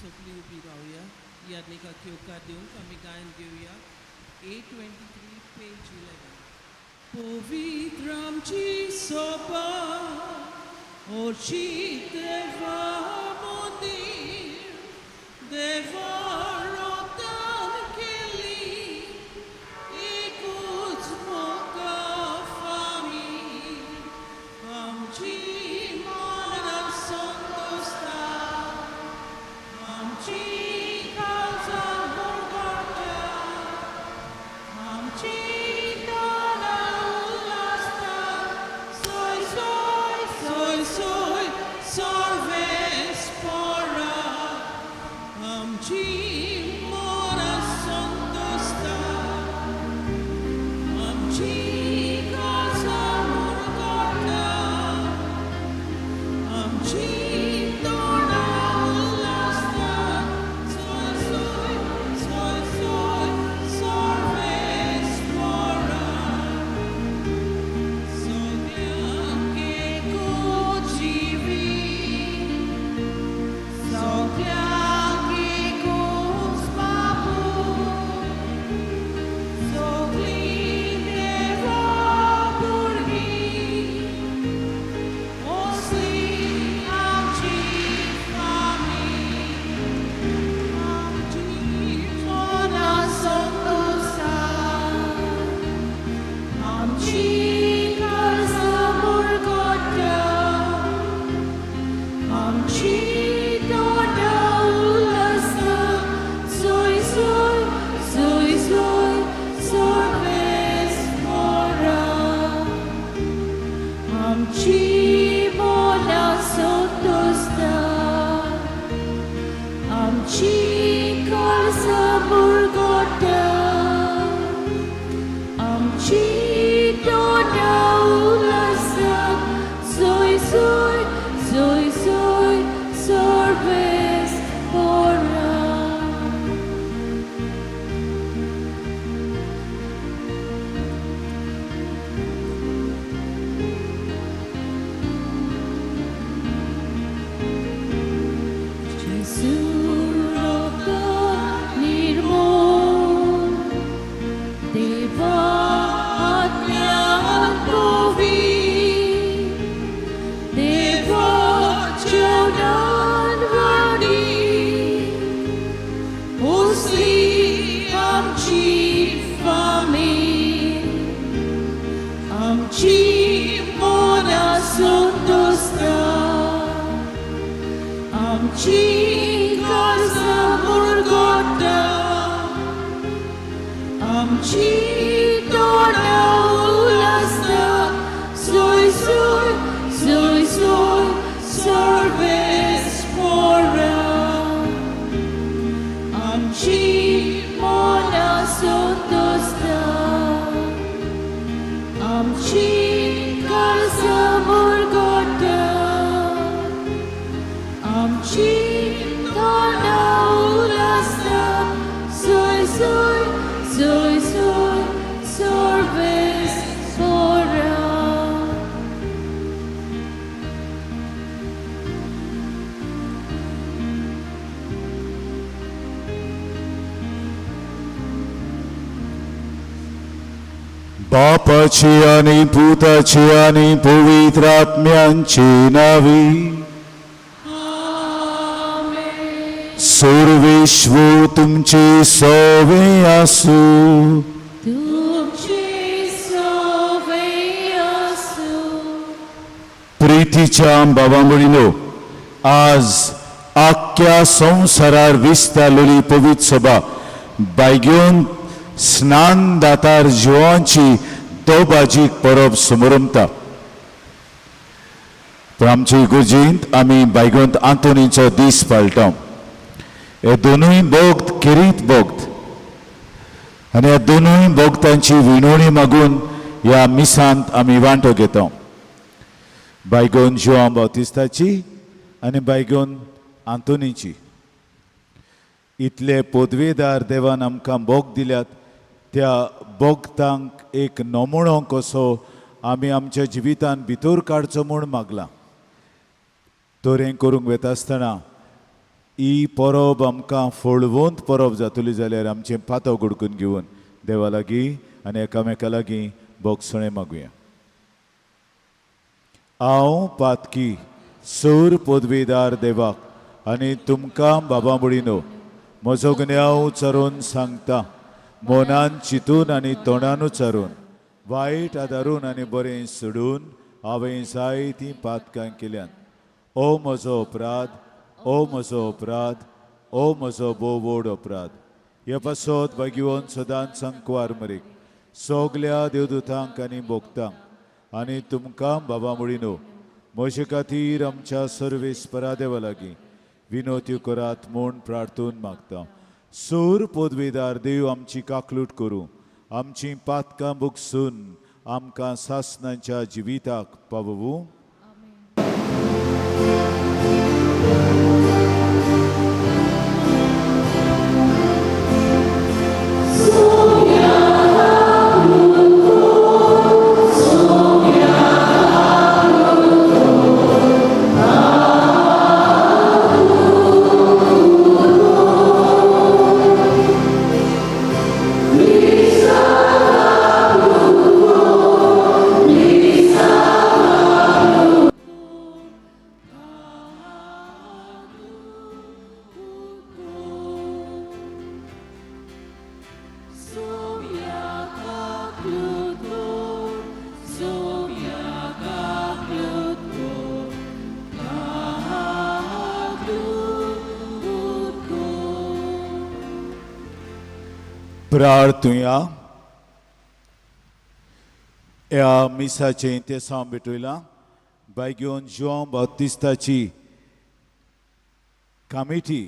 सगळी उभी राहूया. याज्ञिकाक येवकार दिवंक आमी गायन घेवया. 823 पेज 11. पवित्र आमची सभा ओची देवा मंदिर देवा रोतान केली एकूच मोगा फामील आमची मनां संतोषता आमची काळजां मोगाटा आमची तोंडां उल्हासता सोय सोय सोय सोय सर्वेस परा आमची मनां संतोषता आमची काळजां मोगाटा आमची तोंडां उल्हासता सोय सोय सोय सोय सर्वेस परा सगळ्यांक एकूच जिवीत सगळ्यांक एकूच बापूय सगळीं देवा भुरगीं असली आमची फामील आमची मनां संतोषता आमची काळजां मुरगटा आमची तोंडां उल्हासता सोय सोय सोय सोय सर्वेस परा आमची मनां संतोषता आमची काळजां मुरगटा आमची तोंडां उल्हासता सोय सोय सोय सोय सर्वेस परा Gesù rogo nirmol deva atmyan povi deva jodan vadi usli amchi famil amchi mona संतोषता आमची काळजां मुरगटा आमची तोंडां उल्हासता सोय सोय सोय सोय सर्वेस परा आमची मनां संतोषता आमची काळजां मुरगटा आमची तोंडां उल्हासता सोय सोय सोय सोय सर्वेस परा बापाची आणि पुताची आणि पवित्रात्म्यांची नावी सर्वेश्वर तुमचे सवे आसू तुमची सवय असो प्रितीच्या बाबा म्हणिनो आज आख्या संवसारार विस्तारलेली पवित्र सभा बायग्योन स्नान दातार जिवांची दोबाजीक परब समारंभता पण आमच्या इगोर्जींत आमी बायगोंत आंतोनीचो दीस पाळटा हे दोनूय भोक्त किरीत भोक्त आनी ह्या दोनूय भोक्तांची विणवणी मागून ह्या मिसांत आमी वांटो घेता बायगोन जुआं बावतिस्ताची आनी बायगोन आंतोनीची इतले पदवेदार देवान आमकां भोग दिल्यात त्या भोगतांक एक नमुणो कसो आमी आमच्या जिवितान भितर काडचो म्हूण मागला. तोरें करूंक वेता आसतना ही परब आमकां फळवंत परब जातली जाल्यार आमचें पातव गुडकून घेवन देवा लागीं आनी एकामेका लागीं बोगसणें मागुया. हांव पातकी सर पदवीदार देवाक आनी तुमकां बाबा मुडीनो म्हजो गुन्यांव उचारून सांगता, मनान चिंतून आनी तोंडान उचारून वायट आदारून आनी बरें सोडून हांवें जायतीं पातकां केल्यात. ओ म्हजो अपराध, ओ म्हजो अपराध, ओ म्हजो भोव व्हड अपराध. हे पासत भाग्यवन सदांच सांकवार मरीक सगल्या देवदूतांक आनी भोगतांक आनी तुमकां बाबा मुडीनो म्हजे खातीर आमच्या सर्वेस्परा देवा लागीं विनोत्यो करात म्हूण प्रार्थून मागता. सर पदवीदार देव आमची काकलूट करूं, आमची पातकां भोगसून आमकां सासणांच्या जिविताक पावूं. प्रार्थुया. ह्या मिसाचें तें साम भेटयलां भाग्यवन जोन बाप्तिस्ताची कमिटी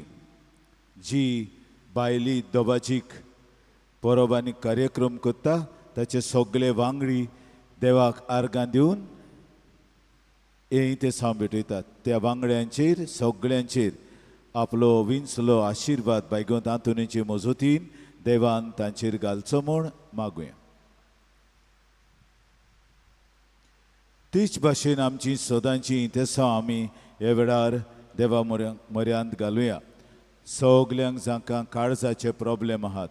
जी भायली दोबाचीक परब आनी कार्यक्रम करता ताचे सगळे वांगडी देवाक आर्गां दिवन हें तें साम भेटयतात. त्या वांगड्यांचेर सगळ्यांचेर आपलो विंचलो आशिर्वाद भाग्यवंत आंतोनीचे मजतीन देवान तांचेर घालचो म्हूण मागुया. तीच भाशेन आमची सदांची इंतेसां आमी हे वेळार देवा म्हऱ्यांत घालुया. सगल्यांक जांकां काळजाचे प्रॉब्लेम आहात,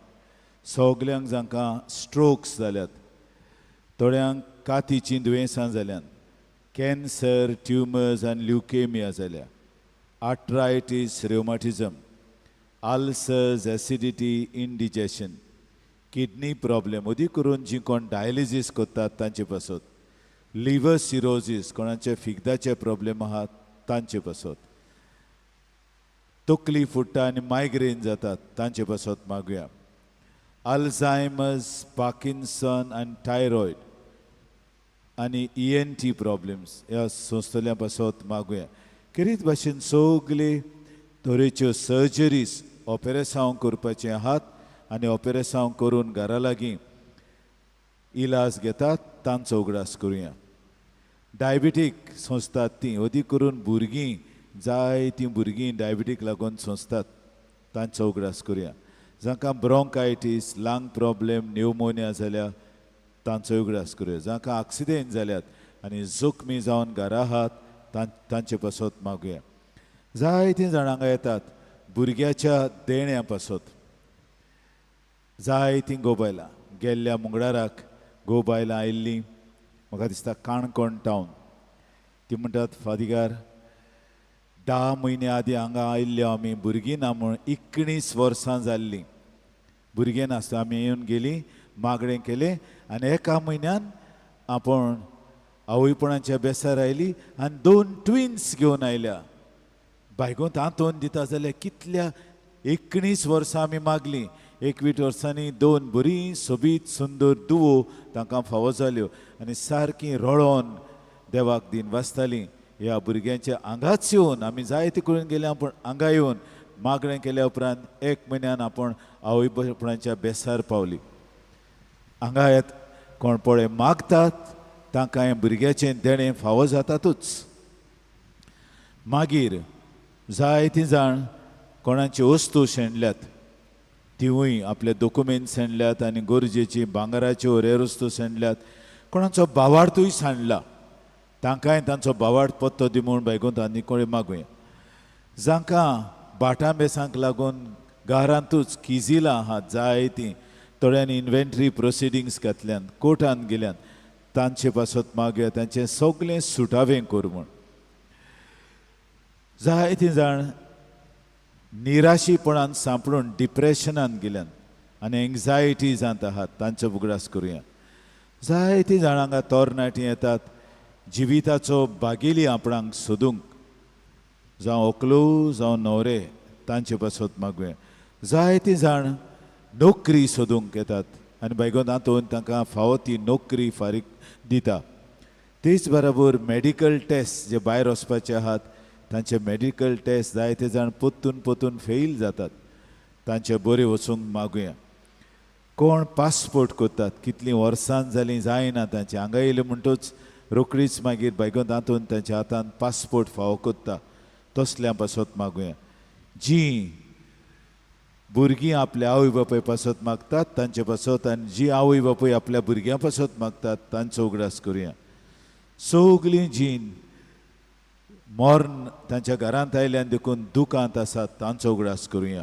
सगल्यांक जांकां स्ट्रोक्स जाल्यात, थोड्यांक कातीचीं दुयेंसां जाल्यात, कॅन्सर, ट्युमर्स आनी ल्युकेमिया जाल्या, arthritis, rheumatism, ulcers, acidity, indigestion, kidney problem, मदीं करून जीं कोण डायलिसीस करतात तांचे पासत, लिवर सिरोसीस, कोणाचे फिगदाचे प्रॉब्लेम आहात तांचे पासत, तकली फुट्टा आनी मायग्रेन जातात तांचे पासत मागुया. अल्झायमर्स, पार्किन्सन आनी थायरॉयड आनी ENT प्रॉब्लेम्स ह्या संस्थोल्या पासत मागुया. खेरीत भाशेन सगळे तरेच्यो सर्जरीज ऑपेरेसांव करपाचे आहात आनी ऑपेरेसांव करून घरा लागीं इलाज घेतात तांचो उगडास करुया. डायबिटीक सोंसतात तीं अदीक करून भुरगीं जायतीं भुरगीं डायबिटीक लागून सोंसतात तांचो उगडास करुया. जांकां ब्रोंकायटीस, लंग प्रॉब्लेम, न्युमोनिया जाल्या तांचो उगडास करुया. जांकां आक्सिडेंट जाल्यात आनी जखमी जावन घरा आहात तांचे पासत मागुया. जायतीं जाणांक येतात भुरग्याच्या देण्या पासत, जायतीं गोबायलां गेल्ल्या मंगळाराक गोबायलां आयिल्लीं म्हाका दिसता काणकोण टावन. ती म्हणटात फादिगार 10 म्हयने आदीं हांगा आयिल्ल्यो आमी भुरगीं ना म्हूण 19 वर्सां जाल्लीं. भुरगीं नासता आमी येवन गेलीं, मागणें केलें आनी एका म्हयन्यान आपूण आवयपणाच्या बेसार आयली आनी 2 ट्विन्स घेवन आयल्या. भायगोंत आंतोन दिता जाल्यार कितल्या 19 वर्सां आमी मागलीं. 21 वर्सांनी 2 बरीं सोबीत सुंदर दुवो तांकां फावो जाल्यो आनी सारकीं रडोन देवाक दिन वाचतालीं. ह्या भुरग्यांच्या आंगाच येवन आमी जायते करून गेले, आपूण आंगा येवन मागणें केल्या उपरांत 1 म्हयन्यान आपूण आवयपणाच्या बेसार पावली. हांगा येत कोण पळय मागतात तांकां हें भुरग्याचें देणें फावो जातातूच. मागीर जायतीं जाण कोणाची वस्तू शेणल्यात, तिवूय आपले डॉक्युमेंट शेणल्यात आनी गरजेची भांगराच्यो हेर वस्तू शेणल्यात. कोणाचो भावार्थूय सांडला, तांकांय तांचो भावार्थ पत्तो दी म्हूण भायगोंत आनी कोणी मागुया. जांकां बाटां बेसांक लागून घरांतूच किजिलां आहात जायतीं थोड्यांनी इन्व्हेंटरी प्रोसिडींग्स घातल्यान कोर्टान गेल्यान तांचे पासत मागया तांचें सगळें सुटावें कर म्हूण जायतीं जाण निराशीपणान सांपडून डिप्रेशनान गेल्यान आनी एंग्जायटी जात आहात तांचो उगडास करुया जायतीं जाणांक तोरणाटीं येतात जिविताचो बागेली आपणाक सोदूंक जावं व्हंकलो जावं न्हवरे तांचे पासत मागुया जायतीं जाण नोकरी सोदूंक येतात आनी बैगोन हातून तांकां फावो ती नोकरी फारीक दिता तेच बरोबर मेडिकल टेस्ट जे भायर वचपाचे आहात तांचे मेडिकल टेस्ट जायते जाण पोत्तून फेल जातात तांचे बरे वचूंक मागुया कोण पासपोर्ट कोत्तात कितलीं वर्सां जालीं जायना तांचे हांगा येयले म्हणटूच रोखडीच मागीर बैगोन हातून तांच्या हातान पासपोर्ट फावो कोत्ता तसल्यां पासत मागुया जीं भुरगीं आपल्या आवय बापाय पासत मागतात तांचे पासत आनी जी आवय बापूय आपल्या भुरग्यां पासत मागतात तांचो उगडास करुया सगलीं जीं मॉर्न तांच्या घरांत आयल्यान देखून दुखांत आसात तांचो उगडास करुया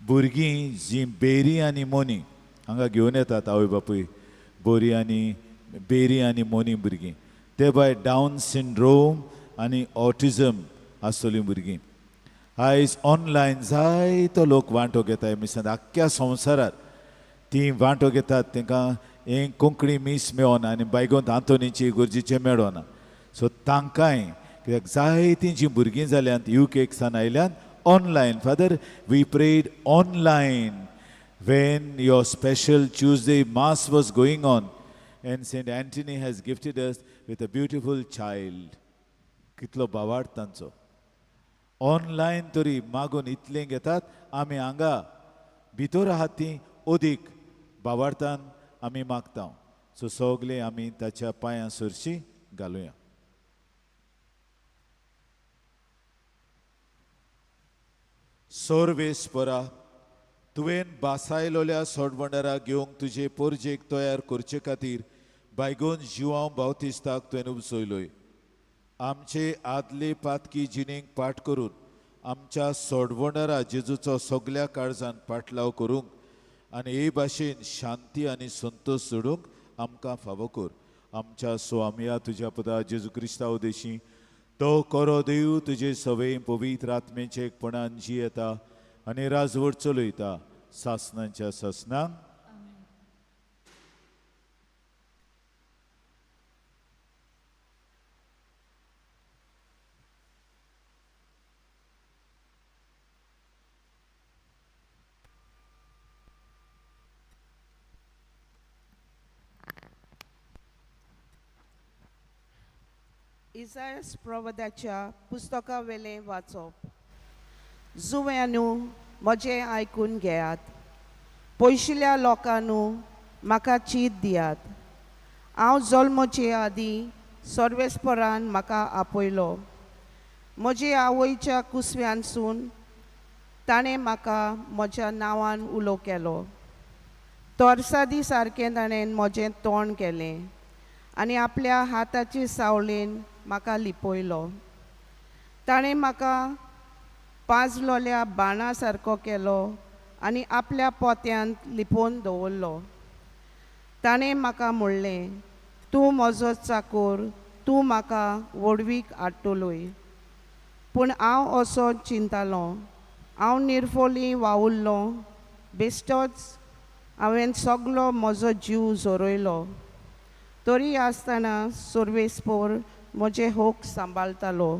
भुरगीं जीं बेरी आनी मोनी हांगा घेवन येतात आवय बापूय बेरी आनी मोनी भुरगीं ते भायर डावन सिंड्रोम आनी ऑटिझम आसतलीं भुरगीं आयज ऑनलायन जायतो लोक वांटो घेताय मिसांत आख्ख्या संवसारांत तीं वांटो घेतात तांकां हें कोंकणी मीस मेळना आनी बैगोंत आंतोनीची इगोर्जीचें मेळना सो तांकांय कित्याक जायतीं जीं भुरगीं जाल्यांत UK सान आयल्यान online father we prayed online when your special Tuesday mass was going on and Saint Anthony has gifted us with a beautiful child कितलो बावाड तांचो ऑनलायन तरी मागून इतलें घेतात आमी हांगा भितर आहात तीं ओदीक बावार्थान आमी मागता सो सगळे आमी ताच्या पांयां सरशी घालुया सोर्वेस्परा तुवें बासायलोल्या सोडवंडराक घेवंक तुजे पोरजेक तयार करचे खातीर बायगोन जिवांव बावतिस्ताक तुवें उपसयलोय आमचे आदले पातकी जिणेक पाठ करून आमच्या सोडवणरा जेजूचो सगळ्या काळजान पाटलाव करूंक आनी हे भाशेन शांती आनी संतोष सोडूंक आमकां फावो कर आमच्या स्वामिया तुज्या पदा जेजू क्रिस्ता उदेशी तो कोरो देव तुजे सवय पवित्र आत्मेचे एकपणान जी येता आनी राजवट चलयता सासनांच्या सासनांक इसायास प्रवदाच्या पुस्तका वेले वाचप जुव्यानू म्हजें आयकून घेयात पयशिल्ल्या लोकांनू म्हाका चीत दियात हांव जल्मचे आदीं सर्वेस्परान म्हाका आपयलो म्हजे आवयच्या कुसव्यांसून ताणें म्हाका म्हज्या नांवान उलो केलो तोरसादी सारकें ताणें म्हजें तोंड केलें आनी आपल्या हाताची सावळेन म्हाका लिपयलो ताणें म्हाका पांजलोल्या बाणा सारको केलो आनी आपल्या पोत्यांत लिपोवन दवरलो ताणें म्हाका म्हणलें तूं म्हजो चाकोर तूं म्हाका व्हडवीक हाडटलोय पूण हांव असो चिंतालो हांव निर्फोली वावुरलो बेश्टोच हांवें सगलो म्हजो जीव जोरोयलो तरी आसतना सर्वेस्पोर म्हजें होक सांबाळटालो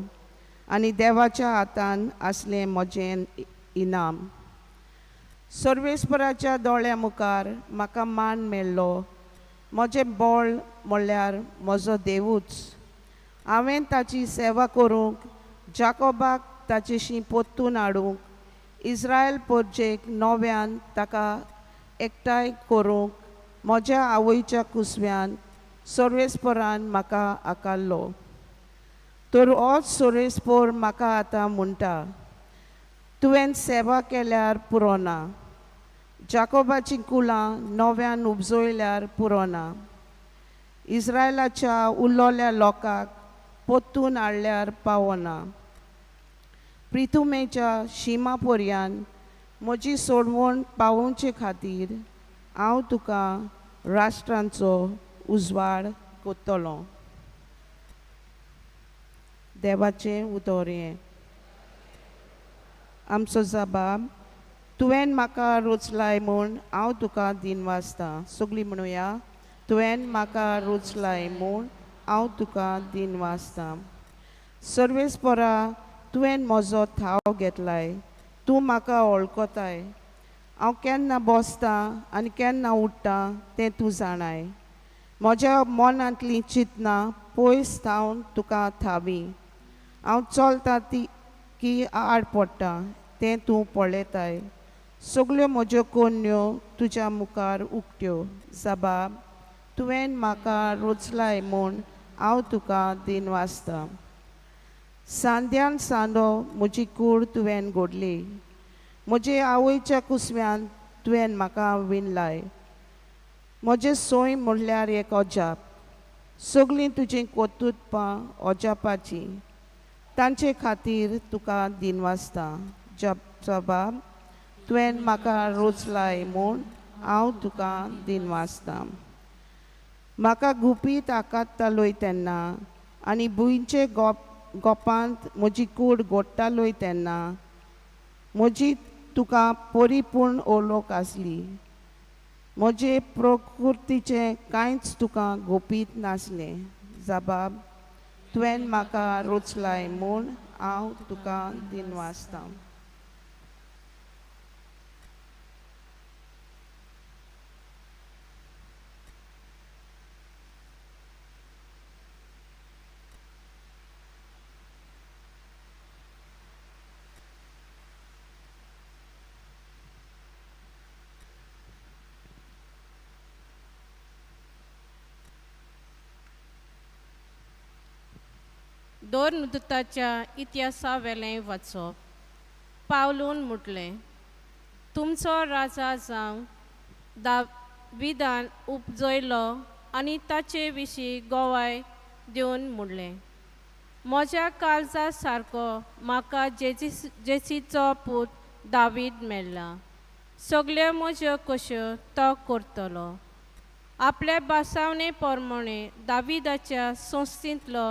आनी देवाच्या हातान आसलें म्हजें इनाम सर्वेस्पराच्या दोळ्या मुखार म्हाका मान मेळ्ळो म्हजें बोळ म्हणल्यार म्हजो देवूच हांवें ताची सेवा करूंक जाकोबाक ताचेशी पोत्तून हाडूंक इस्रायल पोरजेक नव्यान ताका एकठांय करूंक म्हज्या आवयच्या कुसव्यान सर्वेस्परान म्हाका आकारलो तर होच सर्वेस्पोर म्हाका आतां म्हणटा तुवें सेवा केल्यार पुरो ना जाकोबाची कुलां नव्यान उपजयल्यार पुरो ना इस्रायलाच्या उरलोल्या लोकांक पोत्तून हाडल्यार पावना प्रितुमेच्या शिमा पर्यंत म्हजी सोडवण पावोवचे खातीर हांव तुका राष्ट्रांचो उजवाड कोत्तलों. देवाचें उतर हें. आमचो जबाब, तुवें म्हाका रोचलाय म्हूण हांव तुका दिनवासतां. सगळीं म्हणुया, तुवें म्हाका रोचलाय म्हूण हांव तुका दिनवासतां. सर्वेस्परा, तुवें म्हजो थाव घेतलाय, तूं म्हाका वळखताय. हांव केन्ना बसतां आनी केन्ना उठ्ठां तें तूं जाणाय. म्हज्या मनांतलीं चिंतनां पयस थावन तुका थावी. हांव चलतां ती की आड पडटा तें तूं पळयताय. सगल्यो म्हज्यो कोन्यो तुज्या मुखार उक्त्यो. जबाब, तुवें म्हाका रोचलाय म्हूण हांव तुका दिनवासतां. सांद्यान सांदो म्हजी कूड तुवें घोडली. म्हजे आवयच्या कुसव्यान तुवें म्हाका विणलाय. म्हजें सोय म्हणल्यार एक अजाप. सगळीं तुजीं कोतुतपां अजापाचीं. तांचे खातीर तुका दिनवासतां. जबाब, तुवें म्हाका रोचलाय म्हूण हांव तुका दिनवासतां. म्हाका गुपीत आकांततालोय तेन्ना आनी भुंयचे गोपांत म्हजी कूड घोडटालोय तेन्ना म्हजी तुका परिपूर्ण ओळख आसली. म्हजे प्रकृतीचें कांयच तुका गुपीत नासलें. जबाब, तुवें म्हाका रोचलाय म्हूण हांव तुका दिनवासतां. दोन नुदताच्या इतिहासा वेलें वाचप. पावलून म्हटलें, तुमचो राजा जावं दाविदान उपजयलो आनी ताचे विशीं गोवाय दिवन म्हणलें, म्हज्या काळजा सारको म्हाका जेसीचो पूत दावीद मेळ्ळा. सगल्यो म्हज्यो कश्यो तो करतलो. आपल्या बासावणे प्रमाणे दाविदाच्या संस्थींतलो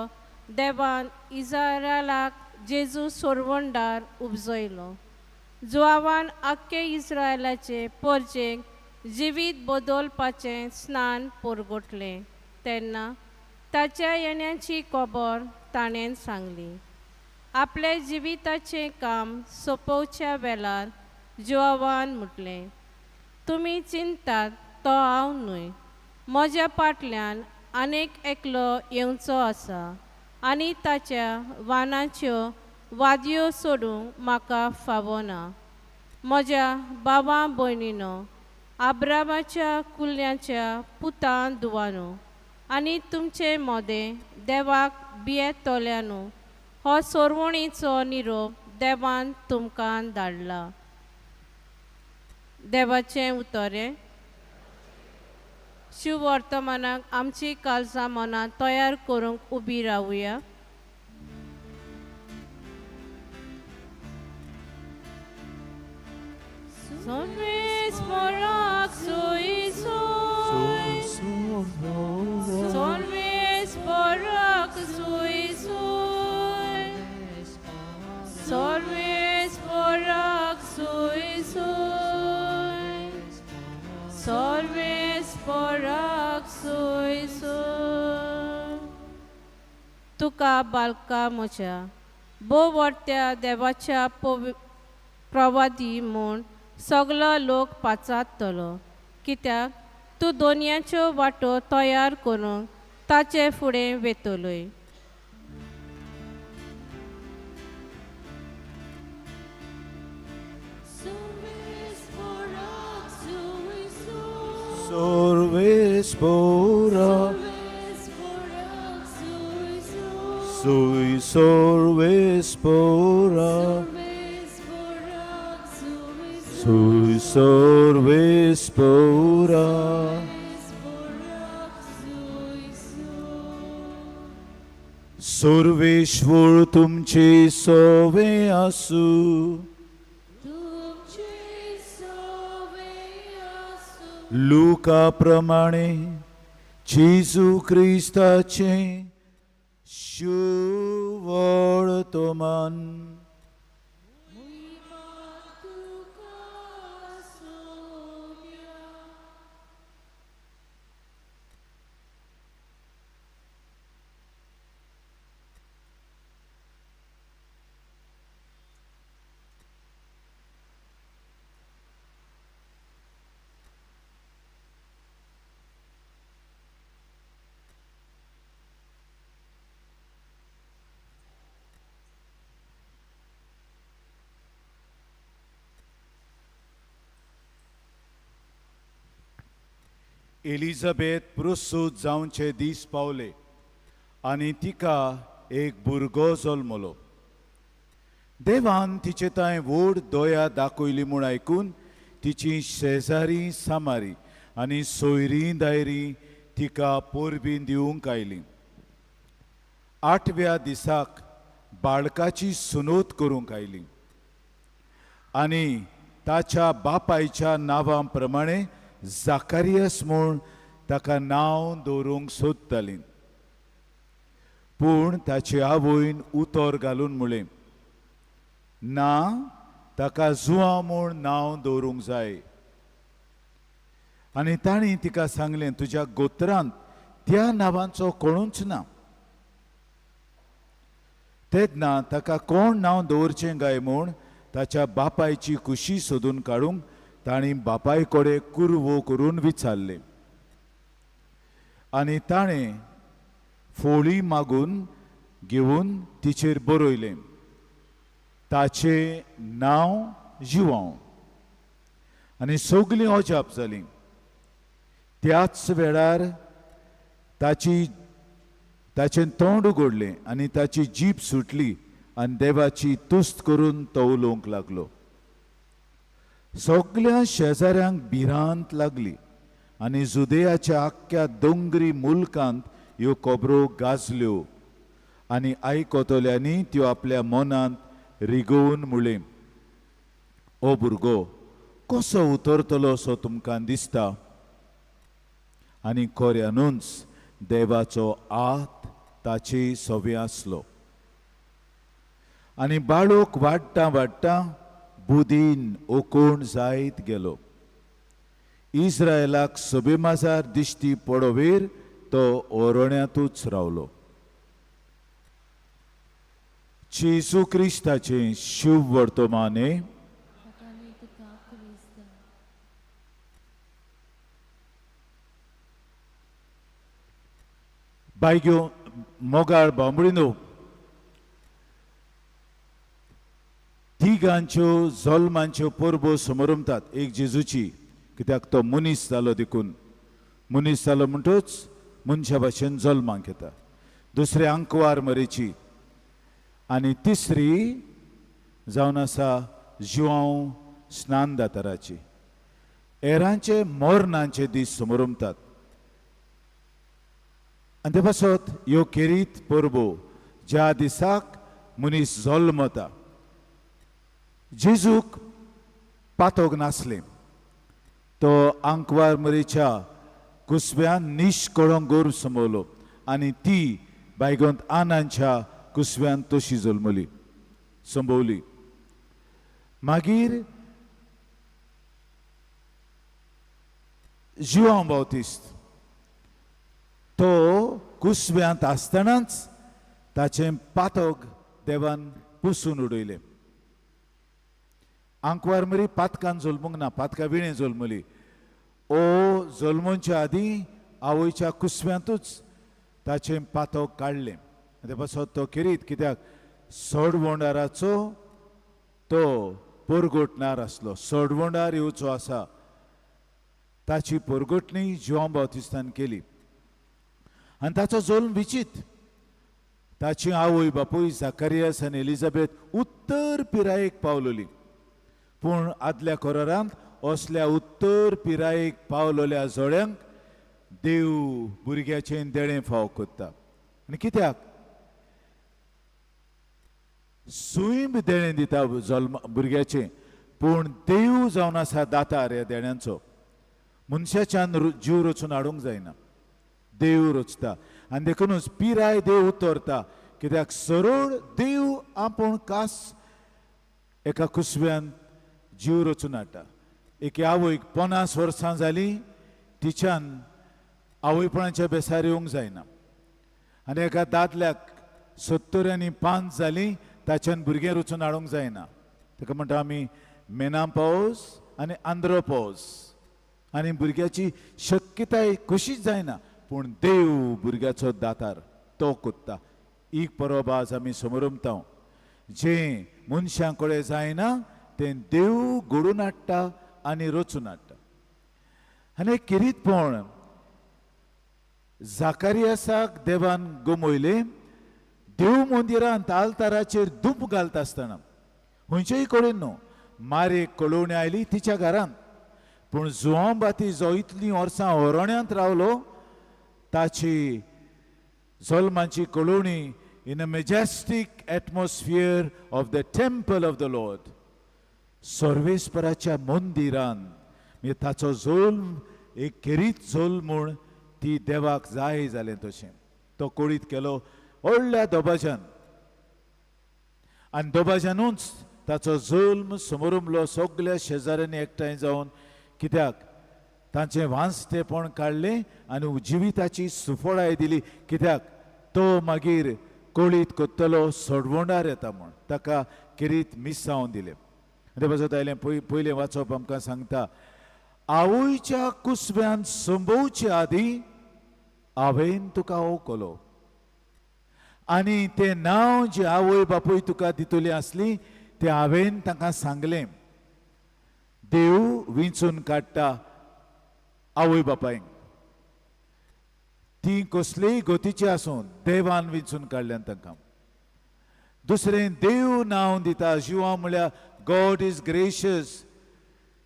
देवान इस्रायलाक जेजू सोरवंडार उपजयलो. जुआवान आख्खे इस्रायलाचे परजेक जिवीत बदलपाचें स्नान परगटलें तेन्ना ताच्या येण्याची खबर ताणें सांगली. आपले जिविताचें काम सोंपोवच्या वेळार जुआवान म्हटलें, तुमी चिंतात तो हांव न्हय. म्हज्या फाटल्यान आनीक एकलो येवचो आसा आनी ताच्या वानाच्यो वादयो सोडूंक म्हाका फावना. म्हज्या भावां भयणीनो, आब्रामाच्या कुल्ल्याच्या पुतां दुवानो आनी तुमचे मोदें देवाक भियेतोल्यानो, हो सोरवणीचो निरोप देवान तुमकां धाडला. देवाचें उतर. शिव वर्तमानाक आमची काळजां मनां तयार करूंक उबी रावुया. Sorvesporak soi soi, sorvesporak soi soi, sorvesporak soi soi, sorvesporak soi soi. तुका बालका म्हज्या बोवडत्या देवाच्या प्रवादी म्हूण सगलो लोक पाचातलो, कित्याक तूं दोनयाच्यो वाटो तयार करूंक ताचे फुडें वेतलोय. Sorvesporak soi sorvesporak soi sorvesporak Sarveshwar तुमचे सोवे आसू. लुका प्रमाणे जेजू क्रिस्ताचे शुभ वर्तमान. एलिझाबेथ प्रसूत जावचे दीस पावले आनी तिका एक भुरगो जल्मलो. देवान तिचे ताय व्हड दया दाखयली म्हूण आयकून तिची शेजारी सामारी आनी सोयरीं दायरीं तिका पोरबीं दिवंक आयलीं. 8व्या दिसाक बाळकाची सुनोत करूंक आयली आनी ताच्या बापायच्या नांवा प्रमाणे जाकारियास म्हूण ताका नांव दवरूंक सोदतालीं. पूण ताचे आवयन उतर घालून म्हणलें, ना, ताका जुआंव म्हूण नांव दवरूंक जाय. आनी तांणी तिका सांगलें, तुज्या गोत्रांत त्या नांवांचो कोणूच ना. तेन्ना ताका कोण नांव दवरचें काय म्हूण ताच्या बापायची कुशी सोदून काडूंक तांणी बापाय कडेन कुरवो करून विचारलें. आनी ताणें फोळी मागून घेवन तिचेर बरयलें, ताचें नांव जिवांव. आनी सगलीं अजाप जालीं. त्याच वेळार ताचें तोंड उगडलें आनी ताची जीब सुटली आनी देवाची तुस्त करून तो उलोवंक लागलो. सगळ्या शेजाऱ्यांक भिरांत लागली आनी जुदेयाच्या आख्ख्या दोंगरी मुल्कांत ह्यो खबरो गाजल्यो आनी आयकतल्यांनी त्यो आपल्या मनांत रिगोवन म्हणलें, ओ भुरगो, कसो उतरतलो असो तुमकां दिसता. आनी खऱ्यानूच देवाचो हात ताचे सोबे आसलो. आनी बाळूक वाडटा वाडटा बुदीन ओकोण जायत गेलो. इस्रायलाक सबेमाजार दिश्टी पडोवेर तो ओरोण्यांतूच रावलो. जेजू क्रिस्ताचें शुभ वर्तमाने. बायग्यो मोगाळ बांबळिनो, तिगांच्यो जल्मांच्यो परबो समारंभात एक जेजूची, कित्याक तो मनीस जालो देखून. मनीस जालो म्हणटूच मनशा भाशेन जल्माक येता. दुसरे अंकवार मरेची आनी तिसरी जावन आसा जिवांव स्नान दाताराची. हेरांचे मोरणांचे दीस समारंभात. आनी ते पासत ह्यो खेरीत परबो ज्या दिसाक मनीस जल्मता. जेजूक पातोग नासलें. तो अंकवार मरीच्या कुसव्यान निश्कळोंक गोर समोवलो आनी ती बायगोंत आनांच्या कुसव्यान तशी जल्मली संभोवली. मागीर जुआंव बावतिस्त तो कुसव्यांत आसतनाच ताचें पातोग देवान पुसून उडयलें. अंकवार मरी पातकान जल्मूंक ना, पातका विणे जल्मली. ओ जल्मोवच्या आदीं आवयच्या कुसव्यांतूच ताचें पातोग काडलें. ते पासत तो खेरीत, कित्याक सडवंडाराचो तो परगोटणार आसलो. सडवंडार येवचो आसा, ताची परगोटणी जुआंव बावतिस्तान केली. आनी ताचो जल्म विचित. ताची आवय बापूय जाकारियास आनी एलिझाबेथ उत्तर पिरायेक पावलोली. पूण आदल्या कोरारांत असल्या उत्तर पिरायेक पावलोल्या जोड्यांक देव भुरग्याचें देणें फाव कोत्ता. आनी कित्याक सुय बी देणें दिता जल्म भुरग्याचें, पूण देव जावन आसा दातार ह्या देण्यांचो. मनशाच्यान जीव रचून हाडूंक जायना, देव रचता. आनी देखूनच पिराय देव उतरता, कित्याक सरळ देव आपूण कास एका कुसव्यान जीव रचून हाडटा. एक आवयक 50 वर्सां जालीं, तिच्यान आवयपणाच्या बेसार येवंक जायना. आनी एका दादल्याक 70 जालीं, ताच्यान भुरगें रचून हाडूंक जायना. ताका म्हणटा आमी मेनापॉज आनी आंद्रोपॉज. आनी भुरग्याची शक्यताय कशीच जायना, पूण देव भुरग्याचो दातार तो कोत्ता. एक परब आज आमी समोरुमता, जें मनशां कडेन जायना तें देव घडोवन हाडटा आनी रचून हाडटा. आनी किरीतपण जाकारियासाक देवान गमयलें. देव मंदिरांत आल्ताराचेर धूप घालता आसतना खंयचेय कडेन न्हू, मारेक कळोवणी आयली तिच्या घरांत. पूण जुआंव बाती जो इतलीं वर्सां होरोण्यांत रावलो, ताची जल्माची कळोवणी in a majestic atmosphere of the temple of the lord, सर्वेस्पराच्या मंदिरांत. म्हणजे ताचो जल्म एक केरीत जल्म म्हूण ती देवाक जाय जालें तशें तो कोळीत केलो व्हडल्या दोबाज्यान. आनी दोबाज्यानूच ताचो जल्म समोरुमलो. सगळ्या शेजाऱ्यांनी एकठांय जावन, कित्याक तांचें वांसतेपण काडलें आनी जिविताची सुफोळाय दिली. कित्याक तो मागीर कोळीत कोत्तलो सोडवोंडार येता म्हूण ताका किरीत मिसांव दिलें. ते पासत आयलें पयलें वाचप आमकां सांगता, आवयच्या कुसव्यान संभोवचे आदीं हांवें तुका ओळखलो. आनी तें नांव जें आवय बापूय तुका दितली आसली तें हांवें तांकां सांगलें. देव विंचून काडटा आवय बापायक, ती कसलीय गतीची आसूं, देवान विंचून काडल्यान तांकां. दुसरें, देव नांव दिता जिवा म्हळ्यार गॉड इज ग्रेशियस.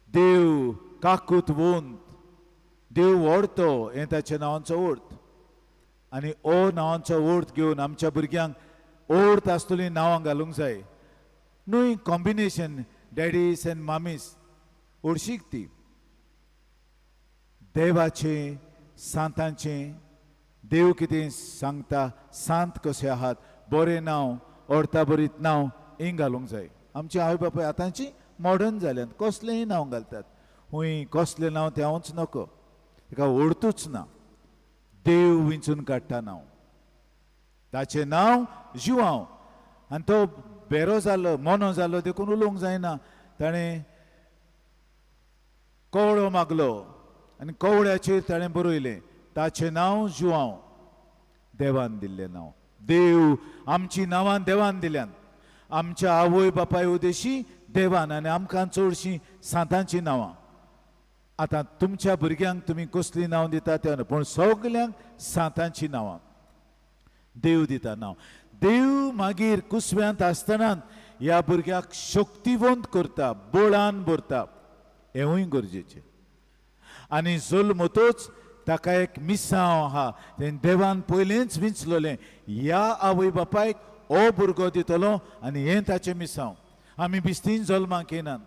देव काकूत वोंत, देव व्हरतो हें ताच्या नांवाचो अर्थ. आनी ओ नांवांचो अर्थ घेवन आमच्या भुरग्यांक अर्थ आसतलीं नांवां घालूंक जाय न्हू. कॉम्बिनेशन डॅडीस एंड मामीस हरशीक ती देवाचें सांतांचें. देव कितें सांगता, सांत कशे आहात, बरें नांव, अर्था बरीत नांव हें घालूंक जाय. आमची आवय बापूय आतांची मॉडर्न जाल्यात, कसलेंय नांव घालतात. हूंय कसलें नांव तें हांवूच नको, ताका ओळखूच ना. देव विंचून काडटा नांव, ताचें नांव जिवांव. आनी तो बेरो जालो, मोनो जालो देखून उलोवंक जायना. ताणें कवळो मागलो आनी कवळ्याचेर ताणें बरयलें ताचें नांव जिवांव. देवान दिल्लें नांव. देव आमची नांवां देवान दिल्यान. आमच्या आवय बापाय उदेशी देवान, आनी आमकां चडशीं सांतांची नांवां. आतां तुमच्या भुरग्यांक तुमी कसलीं नांव दिता तें न्हू, पूण सगल्यांक सांतांची नांवां देव दिता नांव. देव मागीर कुसव्यांत आसतनात ह्या भुरग्याक शक्तिवंत करता, बळान भरता, हेंवूय गरजेचें. आनी जल्मतूच ताका एक मिसांव आहा, तें देवान पयलींच विंचलोलें. ह्या आवय बापायक हो भुरगो दितलो आनी हें ताचें मिसांव. आमी बिस्तीन जल्माक येनात,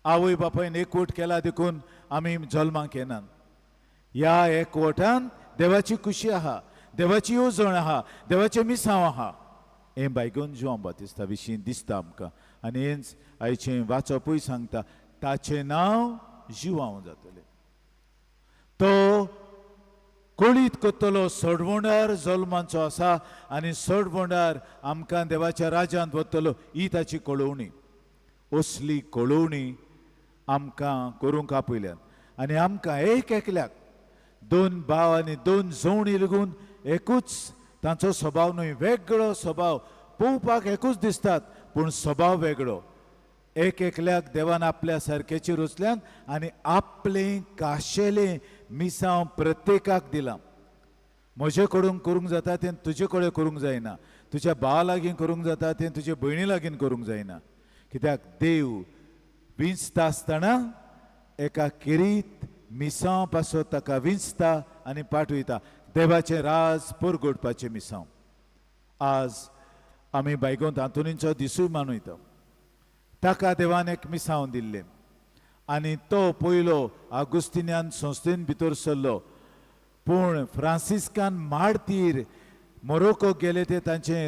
आवय बापायन एकवट केला देखून आमी जल्माक येनात. ह्या एकवटान देवाची खुशी आहा, देवाची येवजण आहा, देवाचें मिसांव आहा. हें बायगून जुआंव बातिस्ता विशीं दिसता आमकां. आनी हेंच आयचें वाचपूय सांगता, ताचें नांव जिवांव जातलें. तो कोळीत कोत्तलो सडवंडार जल्माचो आसा आनी सडवंडार आमकां देवाच्या राज्यांत वतलो, ही ताची कळोवणी. असली कळोवणी आमकां करूंक आपयल्यात. आनी आमकां एक एकल्याक 2 भाव आनी 2 जवणी लेगून एकूच तांचो स्वभाव न्हय, वेगळो स्वभाव. पळोवपाक एकूच दिसतात पूण स्वभाव वेगळो. एक एकल्याक देवान आपल्या सारकेची रचल्यान आनी आपलें खाशेलें मिसांव प्रत्येकाक दिलां. म्हजे कडून करूंक जाता तें तुजे कडेन करूंक जायना, तुज्या भावा लागीं करूंक जाता तें तुजे भयणी लागीं करूंक जायना. कित्याक देव विंचता आसतना एका किरीत मिसांव पासत ताका विंचता आनी पाठयता. देवाचें राज परगडपाचें मिसांव. आज आमी बायगोंत आंतोनींचो दिसूय मानयता. ताका देवान एक मिसांव दिल्लें आनी तो पयलो आगुस्तिन्यान संस्थेन भितर सरलो. पूण फ्रांसिस्कान मारतीर मोरोको गेले ते तांचे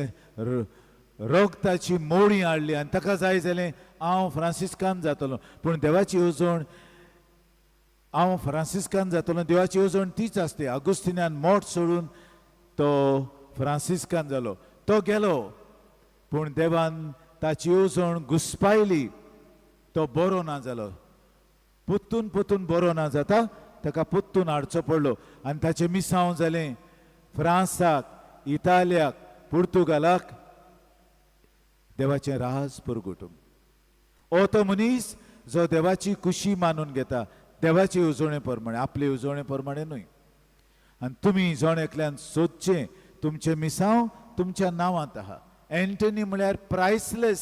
रगताची मोळी हाडली आनी ताका जाय जालें हांव फ्रांसिस्कान जातलो. पूण देवाची येवजण हांव फ्रांसिस्कान जातलो. देवाची येवजण तीच आसता. आगुस्तिन्यान मोठ सोडून तो फ्रांसिस्कान जालो. तो गेलो पूण देवान ताची येवजण घुस्पायली. तो बरो ना जालो. पुत्तून बरो ना जाता ताका पुत्तून हाडचो पडलो आनी ताचें मिसांव जालें फ्रांसाक, इटालियाक, पुर्तुगालाक देवाचें राज परगटूंक. हो तो मनीस जो देवाची खुशी मानून घेता देवाचे येवजणे प्रमाणे, आपले येवजणे प्रमाणे न्हय. आनी तुमी जण एकल्यान सोदचें तुमचें मिसांव तुमच्या नांवांत आहा. एंटनी म्हळ्यार प्रायसलेस,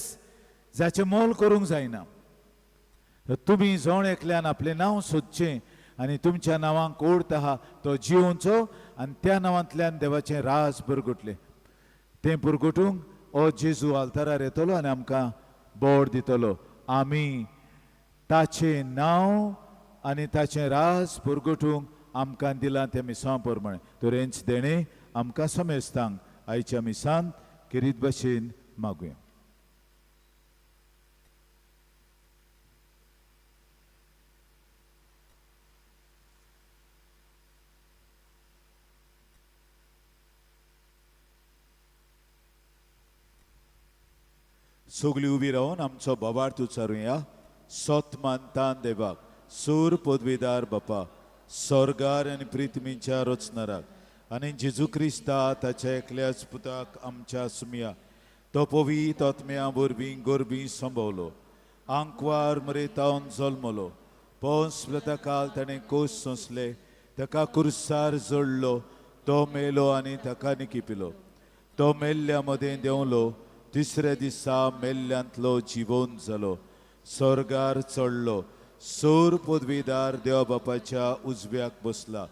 जाचें मोल करूंक जायना. तुमी जण एकल्यान आपलें नांव सोदचें आनी तुमच्या नांवांक ओर्त आहा तो जिवोवचो आनी त्या नांवांतल्यान देवाचें राज परगटलें. तें परगटूंक हो जेजू आल्तारार येतलो आनी आमकां बोड दितलो. आमी ताचें नांव आनी ताचें राज परगटूंक आमकां दिलां त्या मिसां प्रमाणे. तो रेंच देणे आमकां समेस्तांक आयच्या मिसांत किरीत भशेन मागुया. सगळीं उबी रावन आमचो बोवार्थ उच्चारुया. सोत मानतान देवाक, सूर पदवीदार बापा, स्वर्गार आनी प्रिथ्वीच्या रचणाराक आनी जेजू क्रिस्ता ताच्या एकल्याच पुताक आमच्या सुमिया तो पवित आत्म्या वरवीं गोरबीं संभोवलो. आंकवार मरेतावन जल्मलो. पोंस काल ताणें कोस सोंसले. ताका कुर्सार जोडलो. तो मेलो आनी ताका निकिपिलो. तो मेल्ल्या मदें देंवलो. तिसऱ्या दिसा मेल्ल्यांतलो जिवोवन जालो. स्वर्गार चडलो. सूर पदवीदार देवा बापाच्या उजव्याक बसला.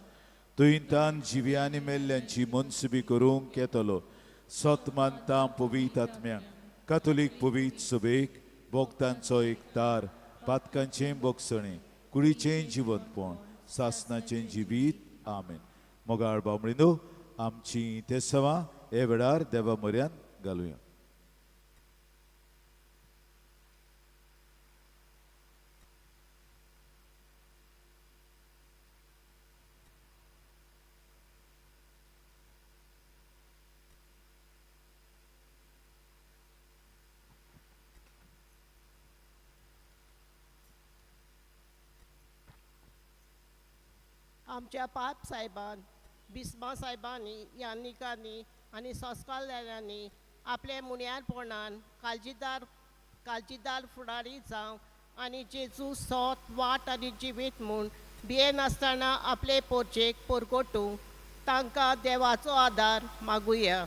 तुयंतान जिव्यांनी मेल्ल्यांची मनसुबी करूंक येतलो. सत मानता पवित आत्म्याक, कातोलीक पवित सभेक, भोगतांचो एकतार, पातकांचें बोगसणें, कुडीचें जिवंतपण, सासणाचें जिवीत. आमेन. मोगाळ बामणीनो आमची तेसवां हे वेळार देवा म्हऱ्यान घालुया. आमच्या पाप साहेबान, बिस्मा साहेबांनी, यान्निकांनी आनी संस्कारदारांनी आपले मुण्यारपणान काळजीदार फुडारी जावं आनी जेजू सोत वाट आनी जिवीत म्हूण भियेन आसतना आपले पोरचेक परगटूंक तांकां देवाचो आदार मागुया.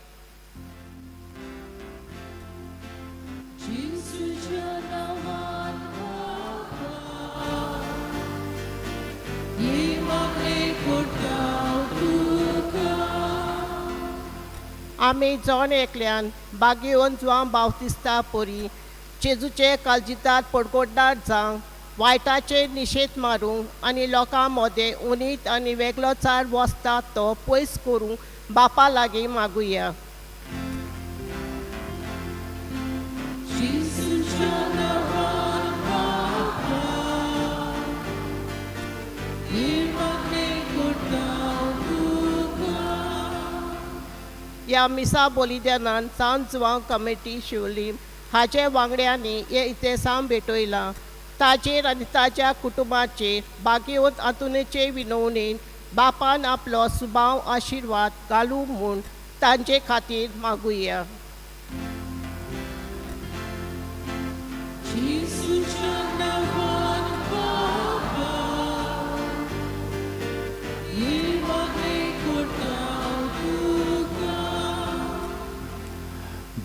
आमी जण एकल्यान बागेवन जुआं बावतिस्ता पोरी जेजूचे काळजीदार पडगोडदार जावंक वायटाचेर निशेध मारूंक आनी लोकां मदें उनीत आनी वेगळोचार वसता तो पयस करूंक बापा लागीं मागुया. ह्या मिसा बोलिदानान सांत जुआंव कमिटी शिवली हाचे वांगड्यांनी हे इतिहासां भेटयला. ताचेर आनी ताच्या कुटुंबाचेर बागेवंत आंतुनेचे विनवणेन बापान आपलो सुभाव आशिर्वाद घालूं म्हूण तांचे खातीर मागुया.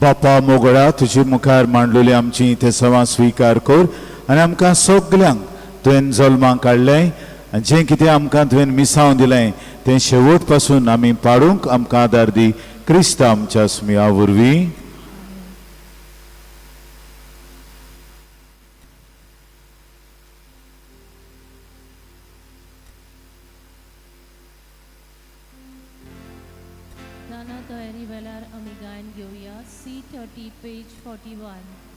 बापा मोगळा तुजे मुखार मांडलेली आमची तेसवां स्विकार कर आनी आमकां सगल्यांक तुवें जल्माक काडलें आनी जें कितें आमकां तुवें मिसांव दिलें तें शेवट पासून आमी पाडूंक आमकां आदार दी. क्रिस्त आमच्या सुमिया वरवीं. प्रार्थना तयारी वेळार आमी गायन घेवया C30 पेज 41.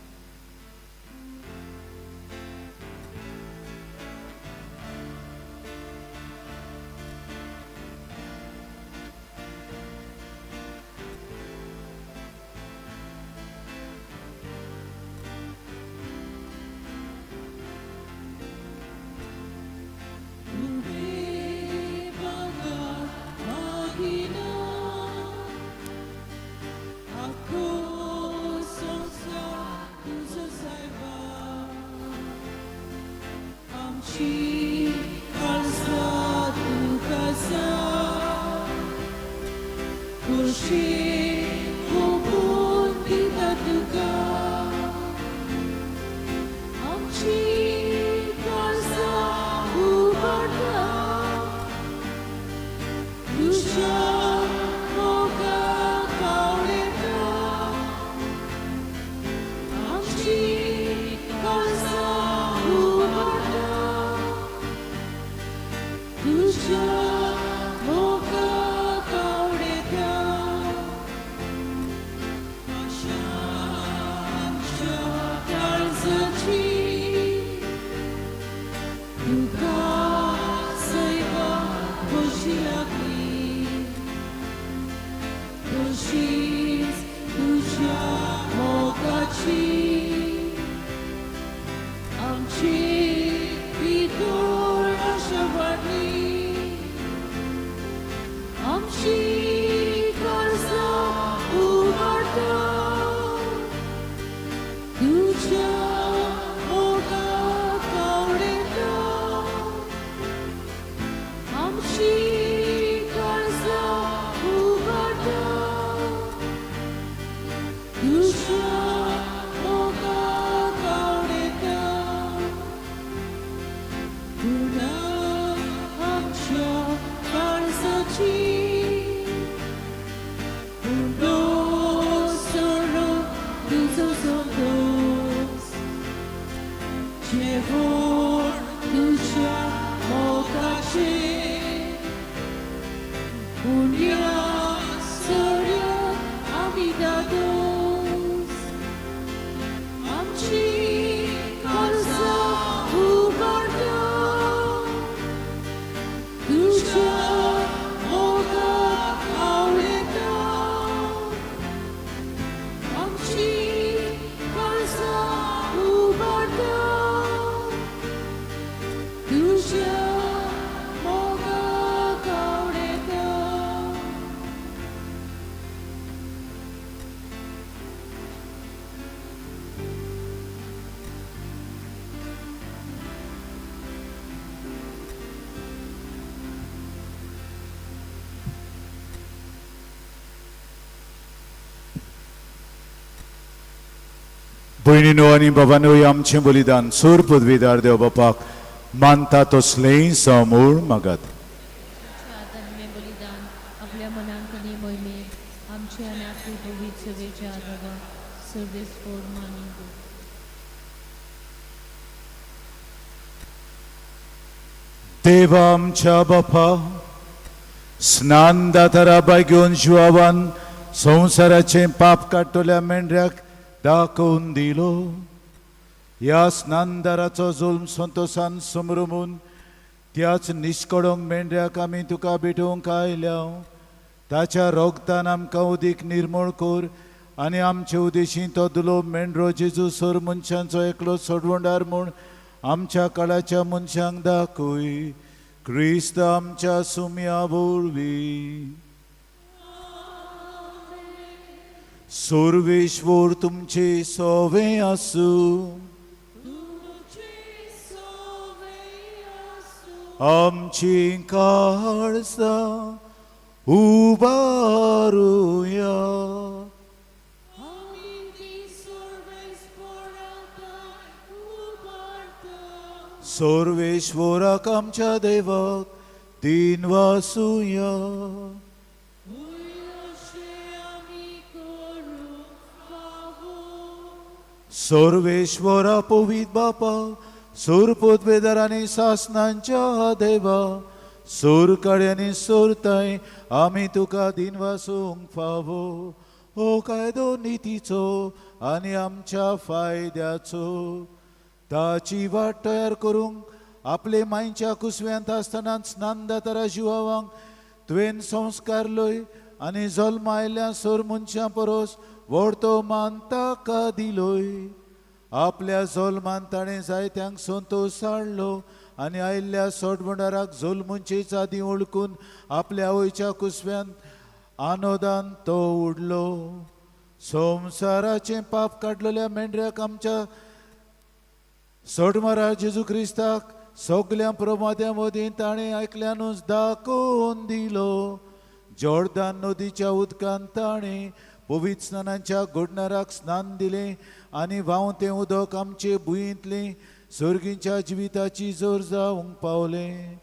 भयणीनो आनी बाबांनो आमचें बलिदान सूर पदवीदार देव बापाक मानता तसलें समूळ मागात. आदरणीय बलिदान आपल्या मनांकनी मोहिमेक आमचे आनी आपली पवित्र सेवेच्या आदाराक सर्वेस्पोर मानून घेऊ. देवा आमच्या बापा स्नान दातारा बाय घेवन जिवावान संवसाराचें पाप काडटल्या मेंढऱ्याक दाखोवन दिलो. ह्या स्नानदाराचो जुल्म संतोशान समरमून त्याच निश्कडोंक मेंढऱ्याक आमी तुका भेटोवंक आयल्या. ताच्या रोगतान आमकां उदीक निर्मळ कोर आनी आमचे उदेशी तो दुलो मेंढरो जेजू सोर मनशांचो एकलो सोडवंडार म्हूण आमच्या काळाच्या मनशांक दाखय. क्रिस्त आमच्या सुम्या वरवीं. सर्वेश्वर तुमचे सोवे आसूं. आमची काळजां उबारुया. सर्वेश्वराक आमच्या देवाक दिन वासुया. सर्वेश्वरा पवित बापा सुरपुत बेदार आनी सासनांच्या देवा सोर काड्यांनी सोरताय आमी तुका दिन वासूंक फावो हो कायदो नितीचो आनी आमच्या फायद्याचो ताची वाट तयार करूंक आपले मायच्या कुसव्यांत आसतना स्नान जातारा जिवावांक तुवें संस्कार लय आनी जल्म आयल्या सोर मनशां परोस व्हडतो मान ताका दिलोय आपल्या जल्मान ताणें जायत्यांक संतोश हाडलो आनी आयिल्ल्या सोडमोडाराक जल्मुंचेच आदी ओळखून आपल्या वयच्या कुसव्यांत आनोदान तो उडलो संवसाराचें पाप काडलेल्या मेंढऱ्याक आमच्या सोडमारा जेजू क्रिस्ताक सगळ्या प्रमाद्यां मदीं ताणें आयकल्यानूच दाखोवन दिलो जॉर्दान नदीच्या उदकांत ताणें पवित्र स्नानाच्या घडणाराक स्नान दिलें आनी व्हांवन तें उदक आमचे भुंयेंतलें सर्गींच्या जिविताची जोर जावंक पावलें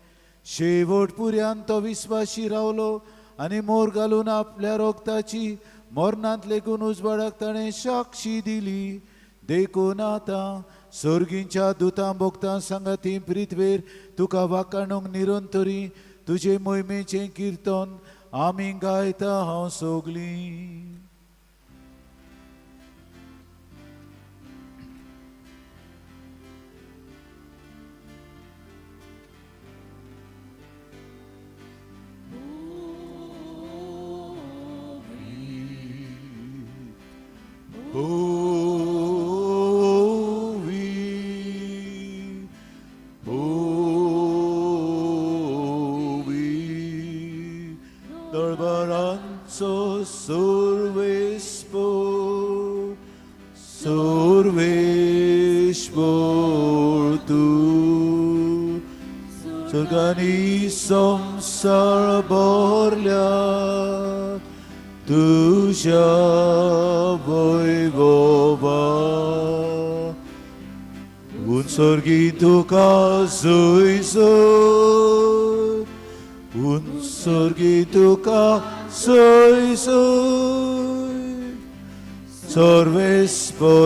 शेवट पुर्यान तो विस्वाशी रावलो आनी मोर घालून आपल्या रोगताची मरणांत लेगून उजवाडाक ताणें साक्षी दिली देखून आतां सर्गींच्या दुतां भोगतां सांगाती प्रिथवेर तुका वाकाणूंक निरंतरी तुजे मोहिमेचें किर्तन आमी गायता हांव सोगलीं Dolbaranzo sorvespor tu Sorgani संसार भरल्या तुझ्या वैभवा उत्सर्गी तुका जैसर उत्सर्गी तुका जैसर सर्वेस्पराची